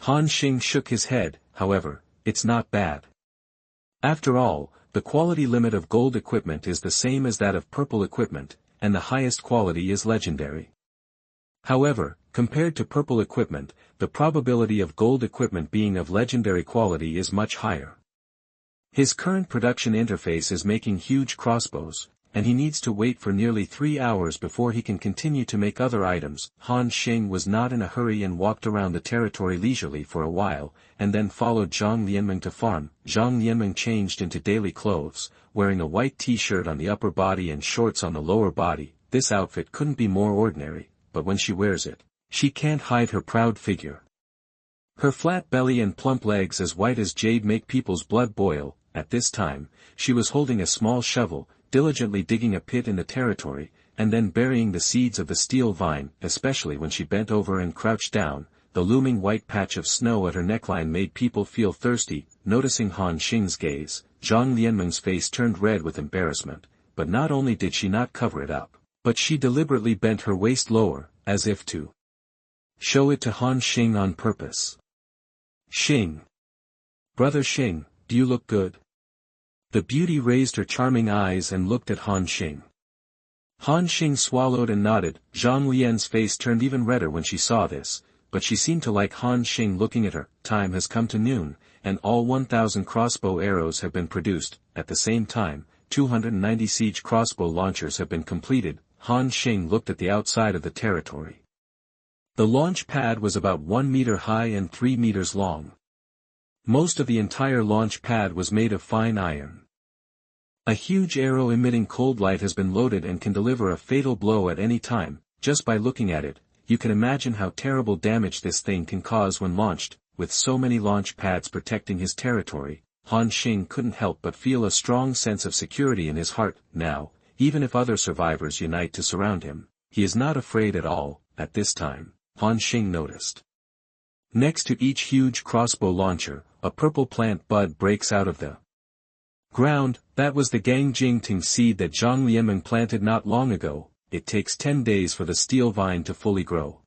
Han Xing shook his head. However, it's not bad. After all, the quality limit of gold equipment is the same as that of purple equipment, and the highest quality is legendary. However, compared to purple equipment, the probability of gold equipment being of legendary quality is much higher. His current production interface is making huge crossbows, and he needs to wait for nearly 3 hours before he can continue to make other items. Han Xing was not in a hurry and walked around the territory leisurely for a while, and then followed Zhang Lianmeng to farm. Zhang Lianmeng changed into daily clothes, wearing a white t-shirt on the upper body and shorts on the lower body. This outfit couldn't be more ordinary, but when she wears it, she can't hide her proud figure. Her flat belly and plump legs as white as jade make people's blood boil. At this time, she was holding a small shovel, diligently digging a pit in the territory, and then burying the seeds of the steel vine. Especially when she bent over and crouched down, the looming white patch of snow at her neckline made people feel thirsty. Noticing Han Xing's gaze, Zhang Lianmeng's face turned red with embarrassment, but not only did she not cover it up, but she deliberately bent her waist lower, as if to show it to Han Xing on purpose. Xing. Brother Xing, do you look good? The beauty raised her charming eyes and looked at Han Xing. Han Xing swallowed and nodded. Zhang Lian's face turned even redder when she saw this, but she seemed to like Han Xing looking at her. Time has come to noon, and all 1,000 crossbow arrows have been produced. At the same time, 290 siege crossbow launchers have been completed. Han Xing looked at the outside of the territory. The launch pad was about 1 meter high and 3 meters long. Most of the entire launch pad was made of fine iron. A huge arrow emitting cold light has been loaded and can deliver a fatal blow at any time. Just by looking at it, you can imagine how terrible damage this thing can cause when launched. With so many launch pads protecting his territory, Han Xing couldn't help but feel a strong sense of security in his heart. Now, even if other survivors unite to surround him, he is not afraid at all. At this time, Han Xing noticed, next to each huge crossbow launcher, a purple plant bud breaks out of the ground. That was the Gangjingting seed that Zhang Lianmeng planted not long ago. It takes 10 days for the steel vine to fully grow.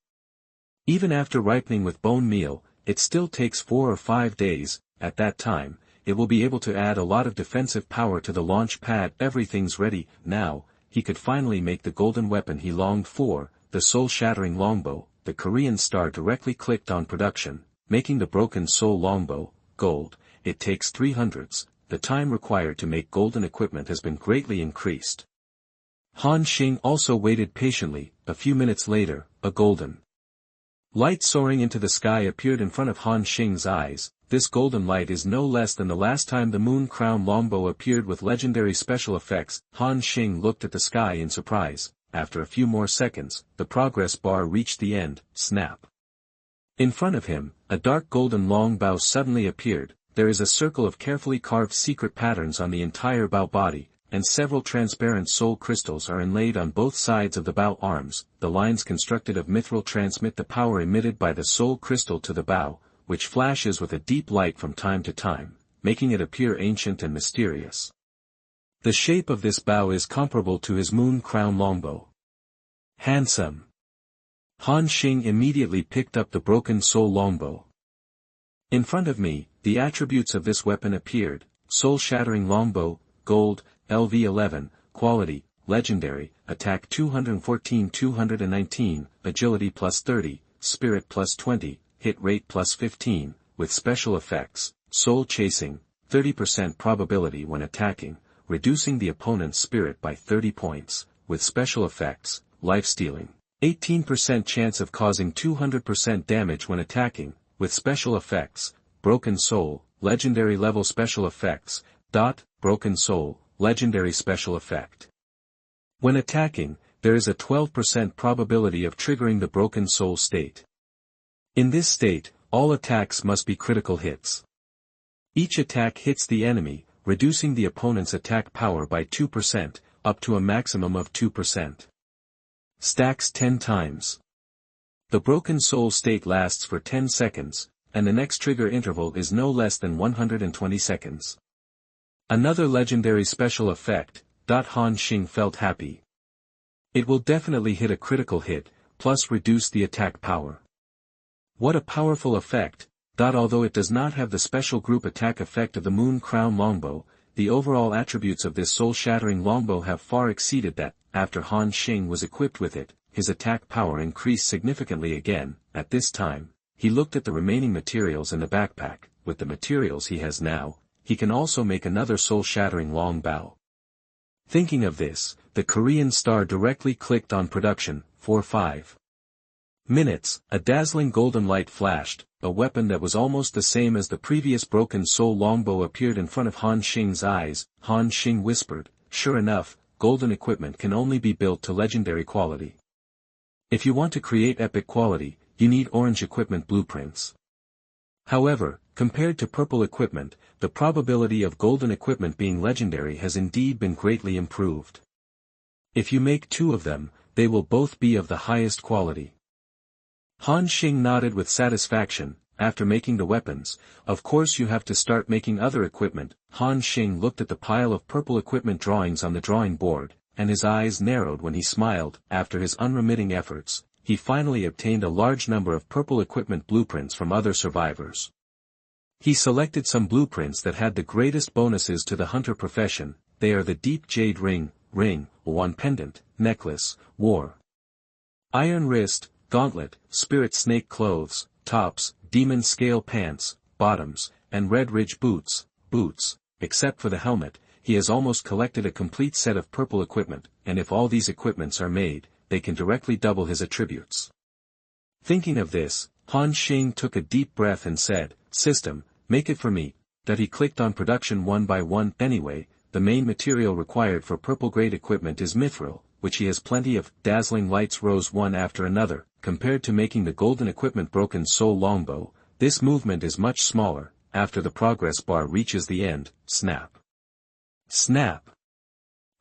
Even after ripening with bone meal, it still takes 4 or 5 days. At that time, it will be able to add a lot of defensive power to the launch pad. Everything's ready. Now, he could finally make the golden weapon he longed for, the soul-shattering longbow. The Korean Star directly clicked on production, making the Broken Soul Longbow, gold. It takes 300s. The time required to make golden equipment has been greatly increased. Han Xing also waited patiently. A few minutes later, a golden light soaring into the sky appeared in front of Han Xing's eyes. This golden light is no less than the last time the Moon Crown Longbow appeared with legendary special effects. Han Xing looked at the sky in surprise. After a few more seconds, the progress bar reached the end. Snap. In front of him, a dark golden longbow suddenly appeared. There is a circle of carefully carved secret patterns on the entire bow body, and several transparent soul crystals are inlaid on both sides of the bow arms. The lines constructed of mithril transmit the power emitted by the soul crystal to the bow, which flashes with a deep light from time to time, making it appear ancient and mysterious. The shape of this bow is comparable to his Moon Crown Longbow. Handsome. Han Xing immediately picked up the broken soul longbow. In front of me, the attributes of this weapon appeared: soul-shattering longbow, gold, LV11, quality, legendary, attack 214-219, agility plus 30, spirit plus 20, hit rate plus 15, with special effects: soul chasing, 30% probability when attacking, reducing the opponent's spirit by 30 points, with special effects: life stealing, 18% chance of causing 200% damage when attacking, with special effects: broken soul, legendary level special effects, broken soul, legendary special effect. When attacking, there is a 12% probability of triggering the broken soul state. In this state, all attacks must be critical hits. Each attack hits the enemy, reducing the opponent's attack power by 2%, up to a maximum of 2%. Stacks 10 times. The broken soul state lasts for 10 seconds, and the next trigger interval is no less than 120 seconds. Another legendary special effect. Han Xing felt happy. It will definitely hit a critical hit, plus reduce the attack power. What a powerful effect. Although it does not have the special group attack effect of the Moon Crown Longbow, the overall attributes of this soul-shattering longbow have far exceeded that. After Han Xing was equipped with it, his attack power increased significantly again. At this time, he looked at the remaining materials in the backpack. With the materials he has now, he can also make another soul-shattering long bow. Thinking of this, the Korean star directly clicked on production. For 5 minutes, a dazzling golden light flashed. A weapon that was almost the same as the previous broken soul longbow appeared in front of Han Xing's eyes. Han Xing whispered, "Sure enough, golden equipment can only be built to legendary quality. If you want to create epic quality, you need orange equipment blueprints." However, compared to purple equipment, the probability of golden equipment being legendary has indeed been greatly improved. If you make 2 of them, they will both be of the highest quality. Han Xing nodded with satisfaction. After making the weapons, of course you have to start making other equipment. Han Xing looked at the pile of purple equipment drawings on the drawing board, and his eyes narrowed when he smiled. After his unremitting efforts, he finally obtained a large number of purple equipment blueprints from other survivors. He selected some blueprints that had the greatest bonuses to the hunter profession. They are the deep jade ring, one pendant, necklace, war iron wrist, gauntlet, spirit snake clothes, tops, demon scale pants, bottoms, and red ridge boots. Except for the helmet, he has almost collected a complete set of purple equipment, and if all these equipments are made, they can directly double his attributes. Thinking of this, Han Xing took a deep breath and said, "System, make it for me." That he clicked on production one by one. Anyway, the main material required for purple grade equipment is mithril, which he has plenty of. Dazzling lights rose one after another. Compared to making the golden equipment broken soul longbow, this movement is much smaller. After the progress bar reaches the end, snap. Snap.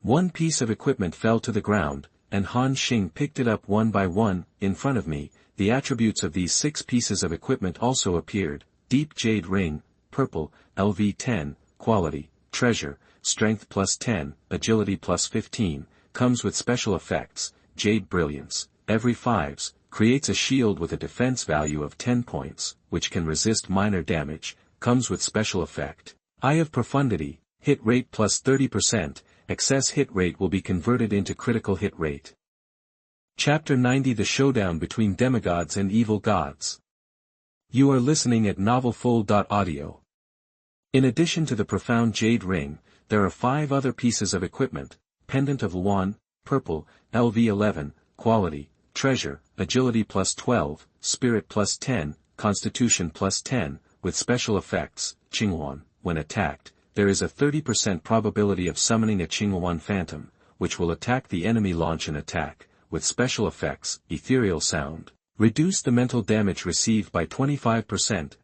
One piece of equipment fell to the ground, and Han Xing picked it up one by one. In front of me, the attributes of these 6 pieces of equipment also appeared: deep jade ring, purple, LV10, quality, treasure, strength plus 10, agility plus 15, comes with special effects: jade brilliance, every 5s, creates a shield with a defense value of 10 points, which can resist minor damage, comes with special effect: Eye of Profundity, hit rate plus 30%, excess hit rate will be converted into critical hit rate. Chapter 90: The Showdown Between Demigods and Evil Gods. You are listening at novelfull.audio. In addition to the profound jade ring, there are 5 other pieces of equipment: pendant of Luan, purple, LV11, quality, treasure, agility +12, spirit +10, constitution +10, with special effects, Qinghuan, when attacked, there is a 30% probability of summoning a Qinghuan phantom, which will attack the enemy launch an attack, with special effects, ethereal sound, reduce the mental damage received by 25%,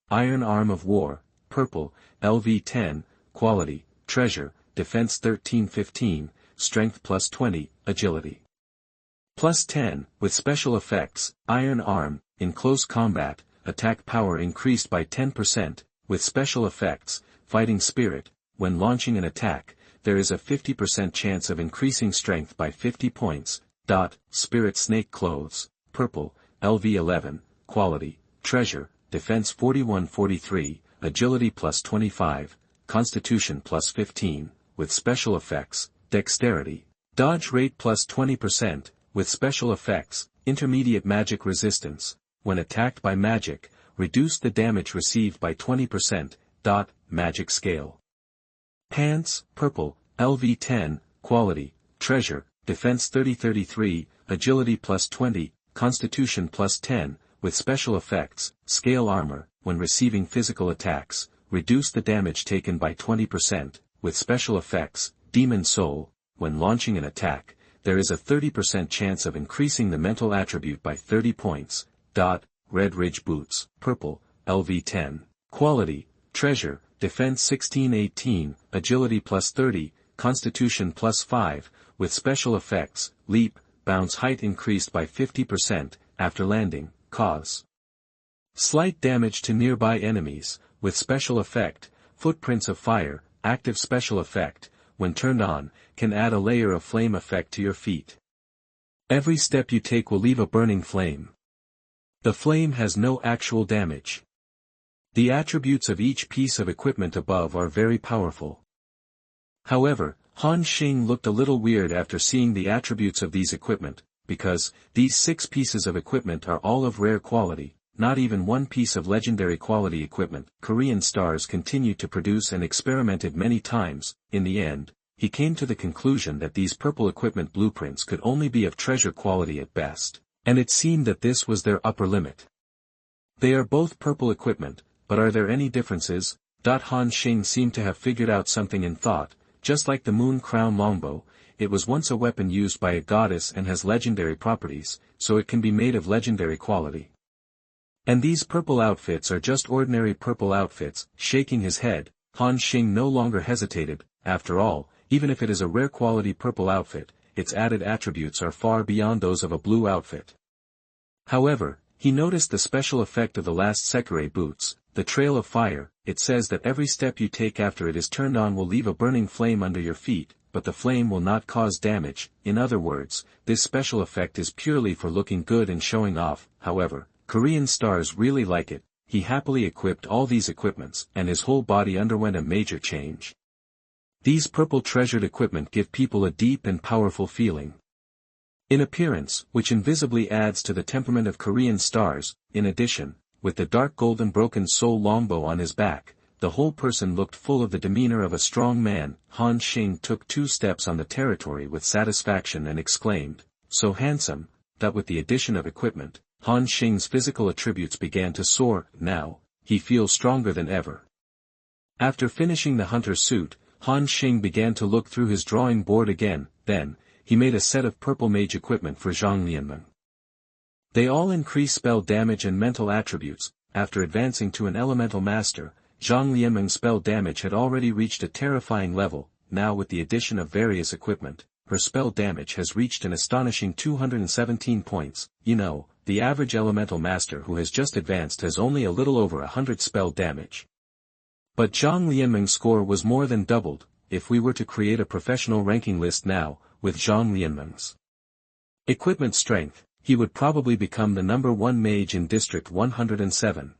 iron arm of war, purple, LV10, quality, treasure, defense 13-15, strength +20, agility +10, with special effects, iron arm, in close combat, attack power increased by 10%, with special effects, fighting spirit, when launching an attack, there is a 50% chance of increasing strength by 50 points, spirit snake clothes, purple, LV11, quality, treasure, defense 41-43, agility +25, constitution +15, with special effects, dexterity, dodge rate +20%, with special effects, intermediate magic resistance, when attacked by magic, reduce the damage received by 20%, magic scale. Pants, purple, LV10, quality, treasure, defense 30-33, agility +20, constitution +10, with special effects, scale armor, when receiving physical attacks, reduce the damage taken by 20%, with special effects, demon soul, when launching an attack, there is a 30% chance of increasing the mental attribute by 30 points, red ridge boots, purple, LV10, quality, treasure, defense 16-18, agility +30, constitution +5, with special effects, leap, bounce height increased by 50%, after landing, cause slight damage to nearby enemies, with special effect, footprints of fire, active special effect, when turned on, can add a layer of flame effect to your feet. Every step you take will leave a burning flame. The flame has no actual damage. The attributes of each piece of equipment above are very powerful. However, Han Xing looked a little weird after seeing the attributes of these equipment, because, these 6 pieces of equipment are all of rare quality, not even one piece of legendary quality equipment. Korean Stars continued to produce and experimented many times. In the end, he came to the conclusion that these purple equipment blueprints could only be of treasure quality at best, and it seemed that this was their upper limit. They are both purple equipment, but are there any differences? Han Xing seemed to have figured out something in thought. Just like the Moon Crown Longbow, it was once a weapon used by a goddess and has legendary properties, so it can be made of legendary quality. And these purple outfits are just ordinary purple outfits. Shaking his head, Han Xing no longer hesitated. After all, even if it is a rare quality purple outfit, its added attributes are far beyond those of a blue outfit. However, he noticed the special effect of the last Sekirei boots, the trail of fire. It says that every step you take after it is turned on will leave a burning flame under your feet, but the flame will not cause damage. In other words, this special effect is purely for looking good and showing off. However, Korean Stars really like it. He happily equipped all these equipments, and his whole body underwent a major change. These purple treasured equipment give people a deep and powerful feeling in appearance, which invisibly adds to the temperament of Korean Stars. In addition, with the dark golden broken soul longbow on his back, the whole person looked full of the demeanor of a strong man. Han Xing took 2 steps on the territory with satisfaction and exclaimed, "So handsome," that with the addition of equipment, Han Xing's physical attributes began to soar. Now, he feels stronger than ever. After finishing the hunter suit, Han Xing began to look through his drawing board again. Then, he made a set of purple mage equipment for Zhang Lianmeng. They all increase spell damage and mental attributes. After advancing to an elemental master, Zhang Lianmeng's spell damage had already reached a terrifying level. Now with the addition of various equipment, her spell damage has reached an astonishing 217 points. You know, the average elemental master who has just advanced has only a little over 100 spell damage. But Zhang Lianmeng's score was more than doubled. If we were to create a professional ranking list now, with Zhang Lianmeng's equipment strength, he would probably become the number 1 mage in District 107.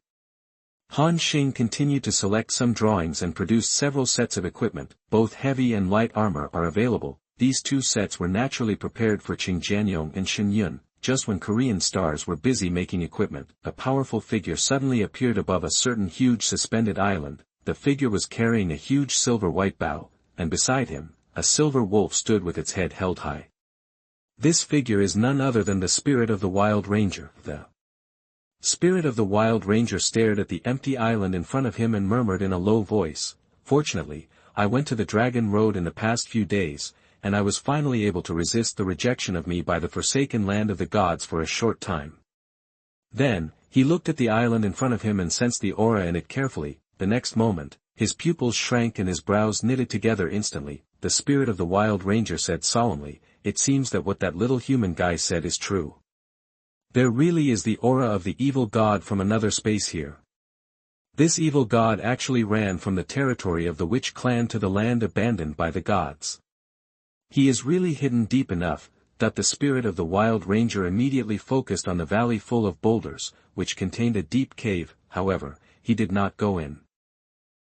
Han Xing continued to select some drawings and produced several sets of equipment. Both heavy and light armor are available. These 2 sets were naturally prepared for Qing Jianyong and Shen Yun. Just when Korean Stars were busy making equipment, a powerful figure suddenly appeared above a certain huge suspended island. The figure was carrying a huge silver white bow, and beside him, a silver wolf stood with its head held high. This figure is none other than the spirit of the Wild Ranger. The spirit of the Wild Ranger stared at the empty island in front of him and murmured in a low voice, "Fortunately, I went to the Dragon Road in the past few days, and I was finally able to resist the rejection of me by the forsaken land of the gods for a short time." Then, he looked at the island in front of him and sensed the aura in it carefully. The next moment, his pupils shrank and his brows knitted together instantly. The spirit of the Wild Ranger said solemnly, "It seems that what that little human guy said is true. There really is the aura of the evil god from another space here. This evil god actually ran from the territory of the witch clan to the land abandoned by the gods. He is really hidden deep enough, that the spirit of the Wild Ranger immediately focused on the valley full of boulders, which contained a deep cave. However, he did not go in.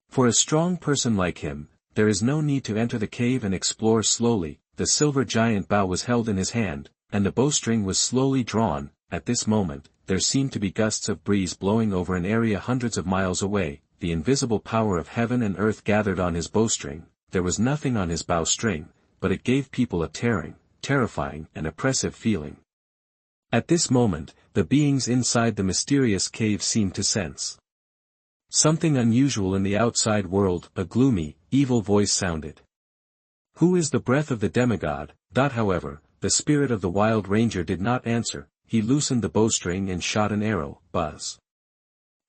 For a strong person like him, there is no need to enter the cave and explore slowly. The silver giant bow was held in his hand, and the bowstring was slowly drawn. At this moment, there seemed to be gusts of breeze blowing over an area hundreds of miles away. The invisible power of heaven and earth gathered on his bowstring. There was nothing on his bowstring, but it gave people a terrifying and oppressive feeling. At this moment, the beings inside the mysterious cave seemed to sense something unusual in the outside world. A gloomy, evil voice sounded. "Who is the breath of the demigod?" However, the spirit of the Wild Ranger did not answer. He loosened the bowstring and shot an arrow. Buzz.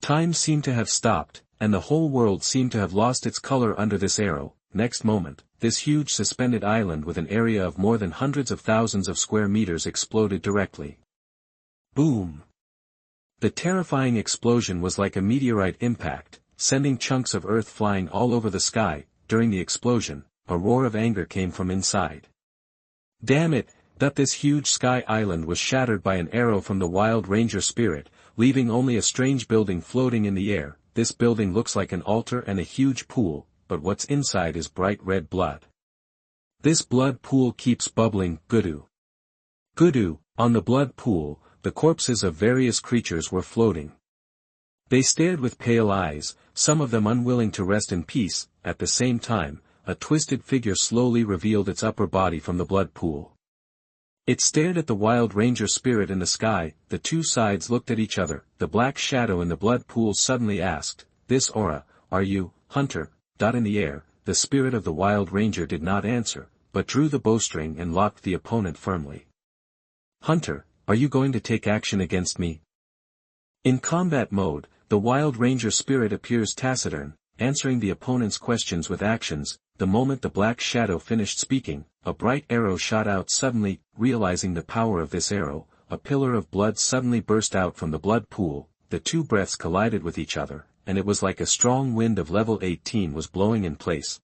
Time seemed to have stopped, and the whole world seemed to have lost its color under this arrow. Next moment, this huge suspended island with an area of more than hundreds of thousands of square meters exploded directly. Boom! The terrifying explosion was like a meteorite impact, sending chunks of earth flying all over the sky. During the explosion, a roar of anger came from inside. Damn it! This huge sky island was shattered by an arrow from the Wild Ranger spirit, leaving only a strange building floating in the air. This building looks like an altar and a huge pool, but what's inside is bright red blood. This blood pool keeps bubbling. Gudu. Gudu. On the blood pool, the corpses of various creatures were floating. They stared with pale eyes, some of them unwilling to rest in peace. At the same time, a twisted figure slowly revealed its upper body from the blood pool. It stared at the Wild Ranger spirit in the sky. The two sides looked at each other. The black shadow in the blood pool suddenly asked, "This aura, are you, Hunter?" In the air, the spirit of the Wild Ranger did not answer, but drew the bowstring and locked the opponent firmly. "Hunter, are you going to take action against me?" In combat mode, the Wild Ranger spirit appears taciturn, answering the opponent's questions with actions. The moment the black shadow finished speaking, a bright arrow shot out suddenly. Realizing the power of this arrow, a pillar of blood suddenly burst out from the blood pool. The two breaths collided with each other, and it was like a strong wind of level 18 was blowing in place.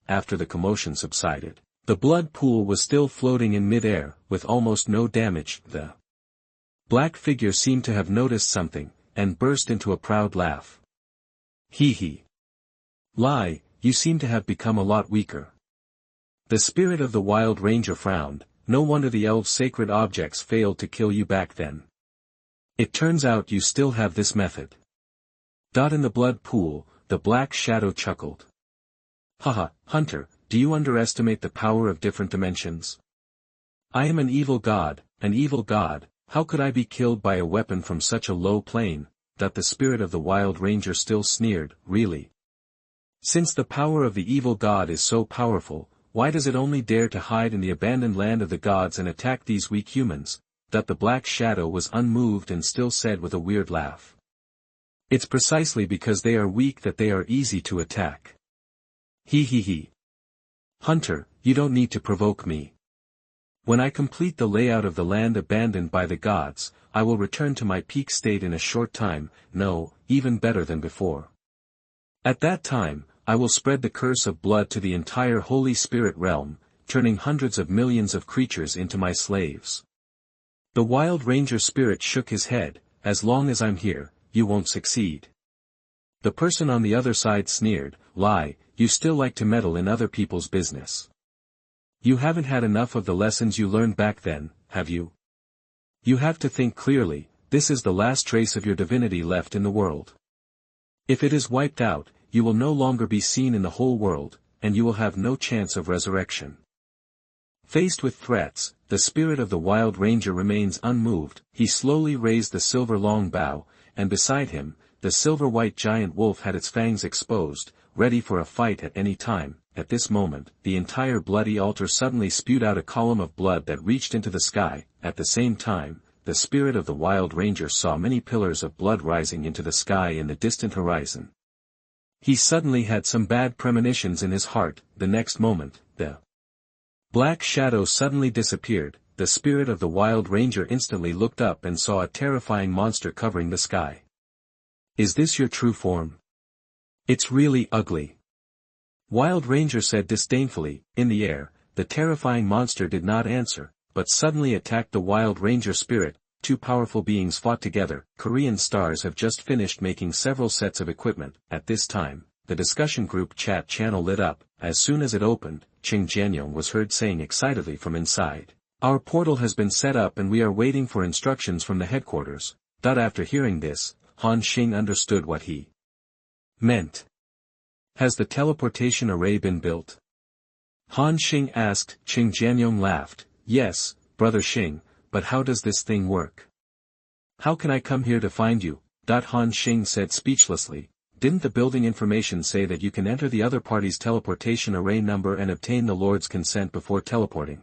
After the commotion subsided, the blood pool was still floating in mid-air, with almost no damage. The black figure seemed to have noticed something, and burst into a proud laugh. "Hee. Lie, you seem to have become a lot weaker." The spirit of the Wild Ranger frowned. "No wonder the elves' sacred objects failed to kill you back then. It turns out you still have this method." In the blood pool, the black shadow chuckled. "Haha, Hunter, do you underestimate the power of different dimensions? I am an evil god. How could I be killed by a weapon from such a low plane?" The spirit of the Wild Ranger still sneered. "Really? Since the power of the evil god is so powerful, why does it only dare to hide in the abandoned land of the gods and attack these weak humans?" The black shadow was unmoved and still said with a weird laugh, "It's precisely because they are weak that they are easy to attack. Hee. Hunter, you don't need to provoke me. When I complete the layout of the land abandoned by the gods, I will return to my peak state in a short time. No, even better than before. At that time, I will spread the curse of blood to the entire Holy Spirit realm, turning hundreds of millions of creatures into my slaves." The Wild Ranger spirit shook his head. "As long as I'm here, you won't succeed." The person on the other side sneered. "Lie, you still like to meddle in other people's business. You haven't had enough of the lessons you learned back then, have you? You have to think clearly. This is the last trace of your divinity left in the world. If it is wiped out, you will no longer be seen in the whole world, and you will have no chance of resurrection. Faced with threats, the spirit of the Wild Ranger remains unmoved. He slowly raised the silver longbow, and beside him, the silver-white giant wolf had its fangs exposed, ready for a fight at any time. At this moment, the entire bloody altar suddenly spewed out a column of blood that reached into the sky. At the same time, the spirit of the Wild Ranger saw many pillars of blood rising into the sky in the distant horizon. He suddenly had some bad premonitions in his heart. The next moment, the black shadow suddenly disappeared. The spirit of the Wild Ranger instantly looked up and saw a terrifying monster covering the sky. "Is this your true form? It's really ugly," Wild Ranger said disdainfully. In the air, the terrifying monster did not answer, but suddenly attacked the Wild Ranger spirit. Two powerful beings fought together. Korean stars have just finished making several sets of equipment. At this time, the discussion group chat channel lit up. As soon as it opened, Ching Jianyong was heard saying excitedly from inside, "Our portal has been set up and we are waiting for instructions from the headquarters." After hearing this, Han Xing understood what he meant. "Has the teleportation array been built?" Han Xing asked. Ching Jianyong laughed. "Yes, Brother Xing, but how does this thing work? How can I come here to find you?" Han Xing said speechlessly. "Didn't the building information say that you can enter the other party's teleportation array number and obtain the Lord's consent before teleporting?"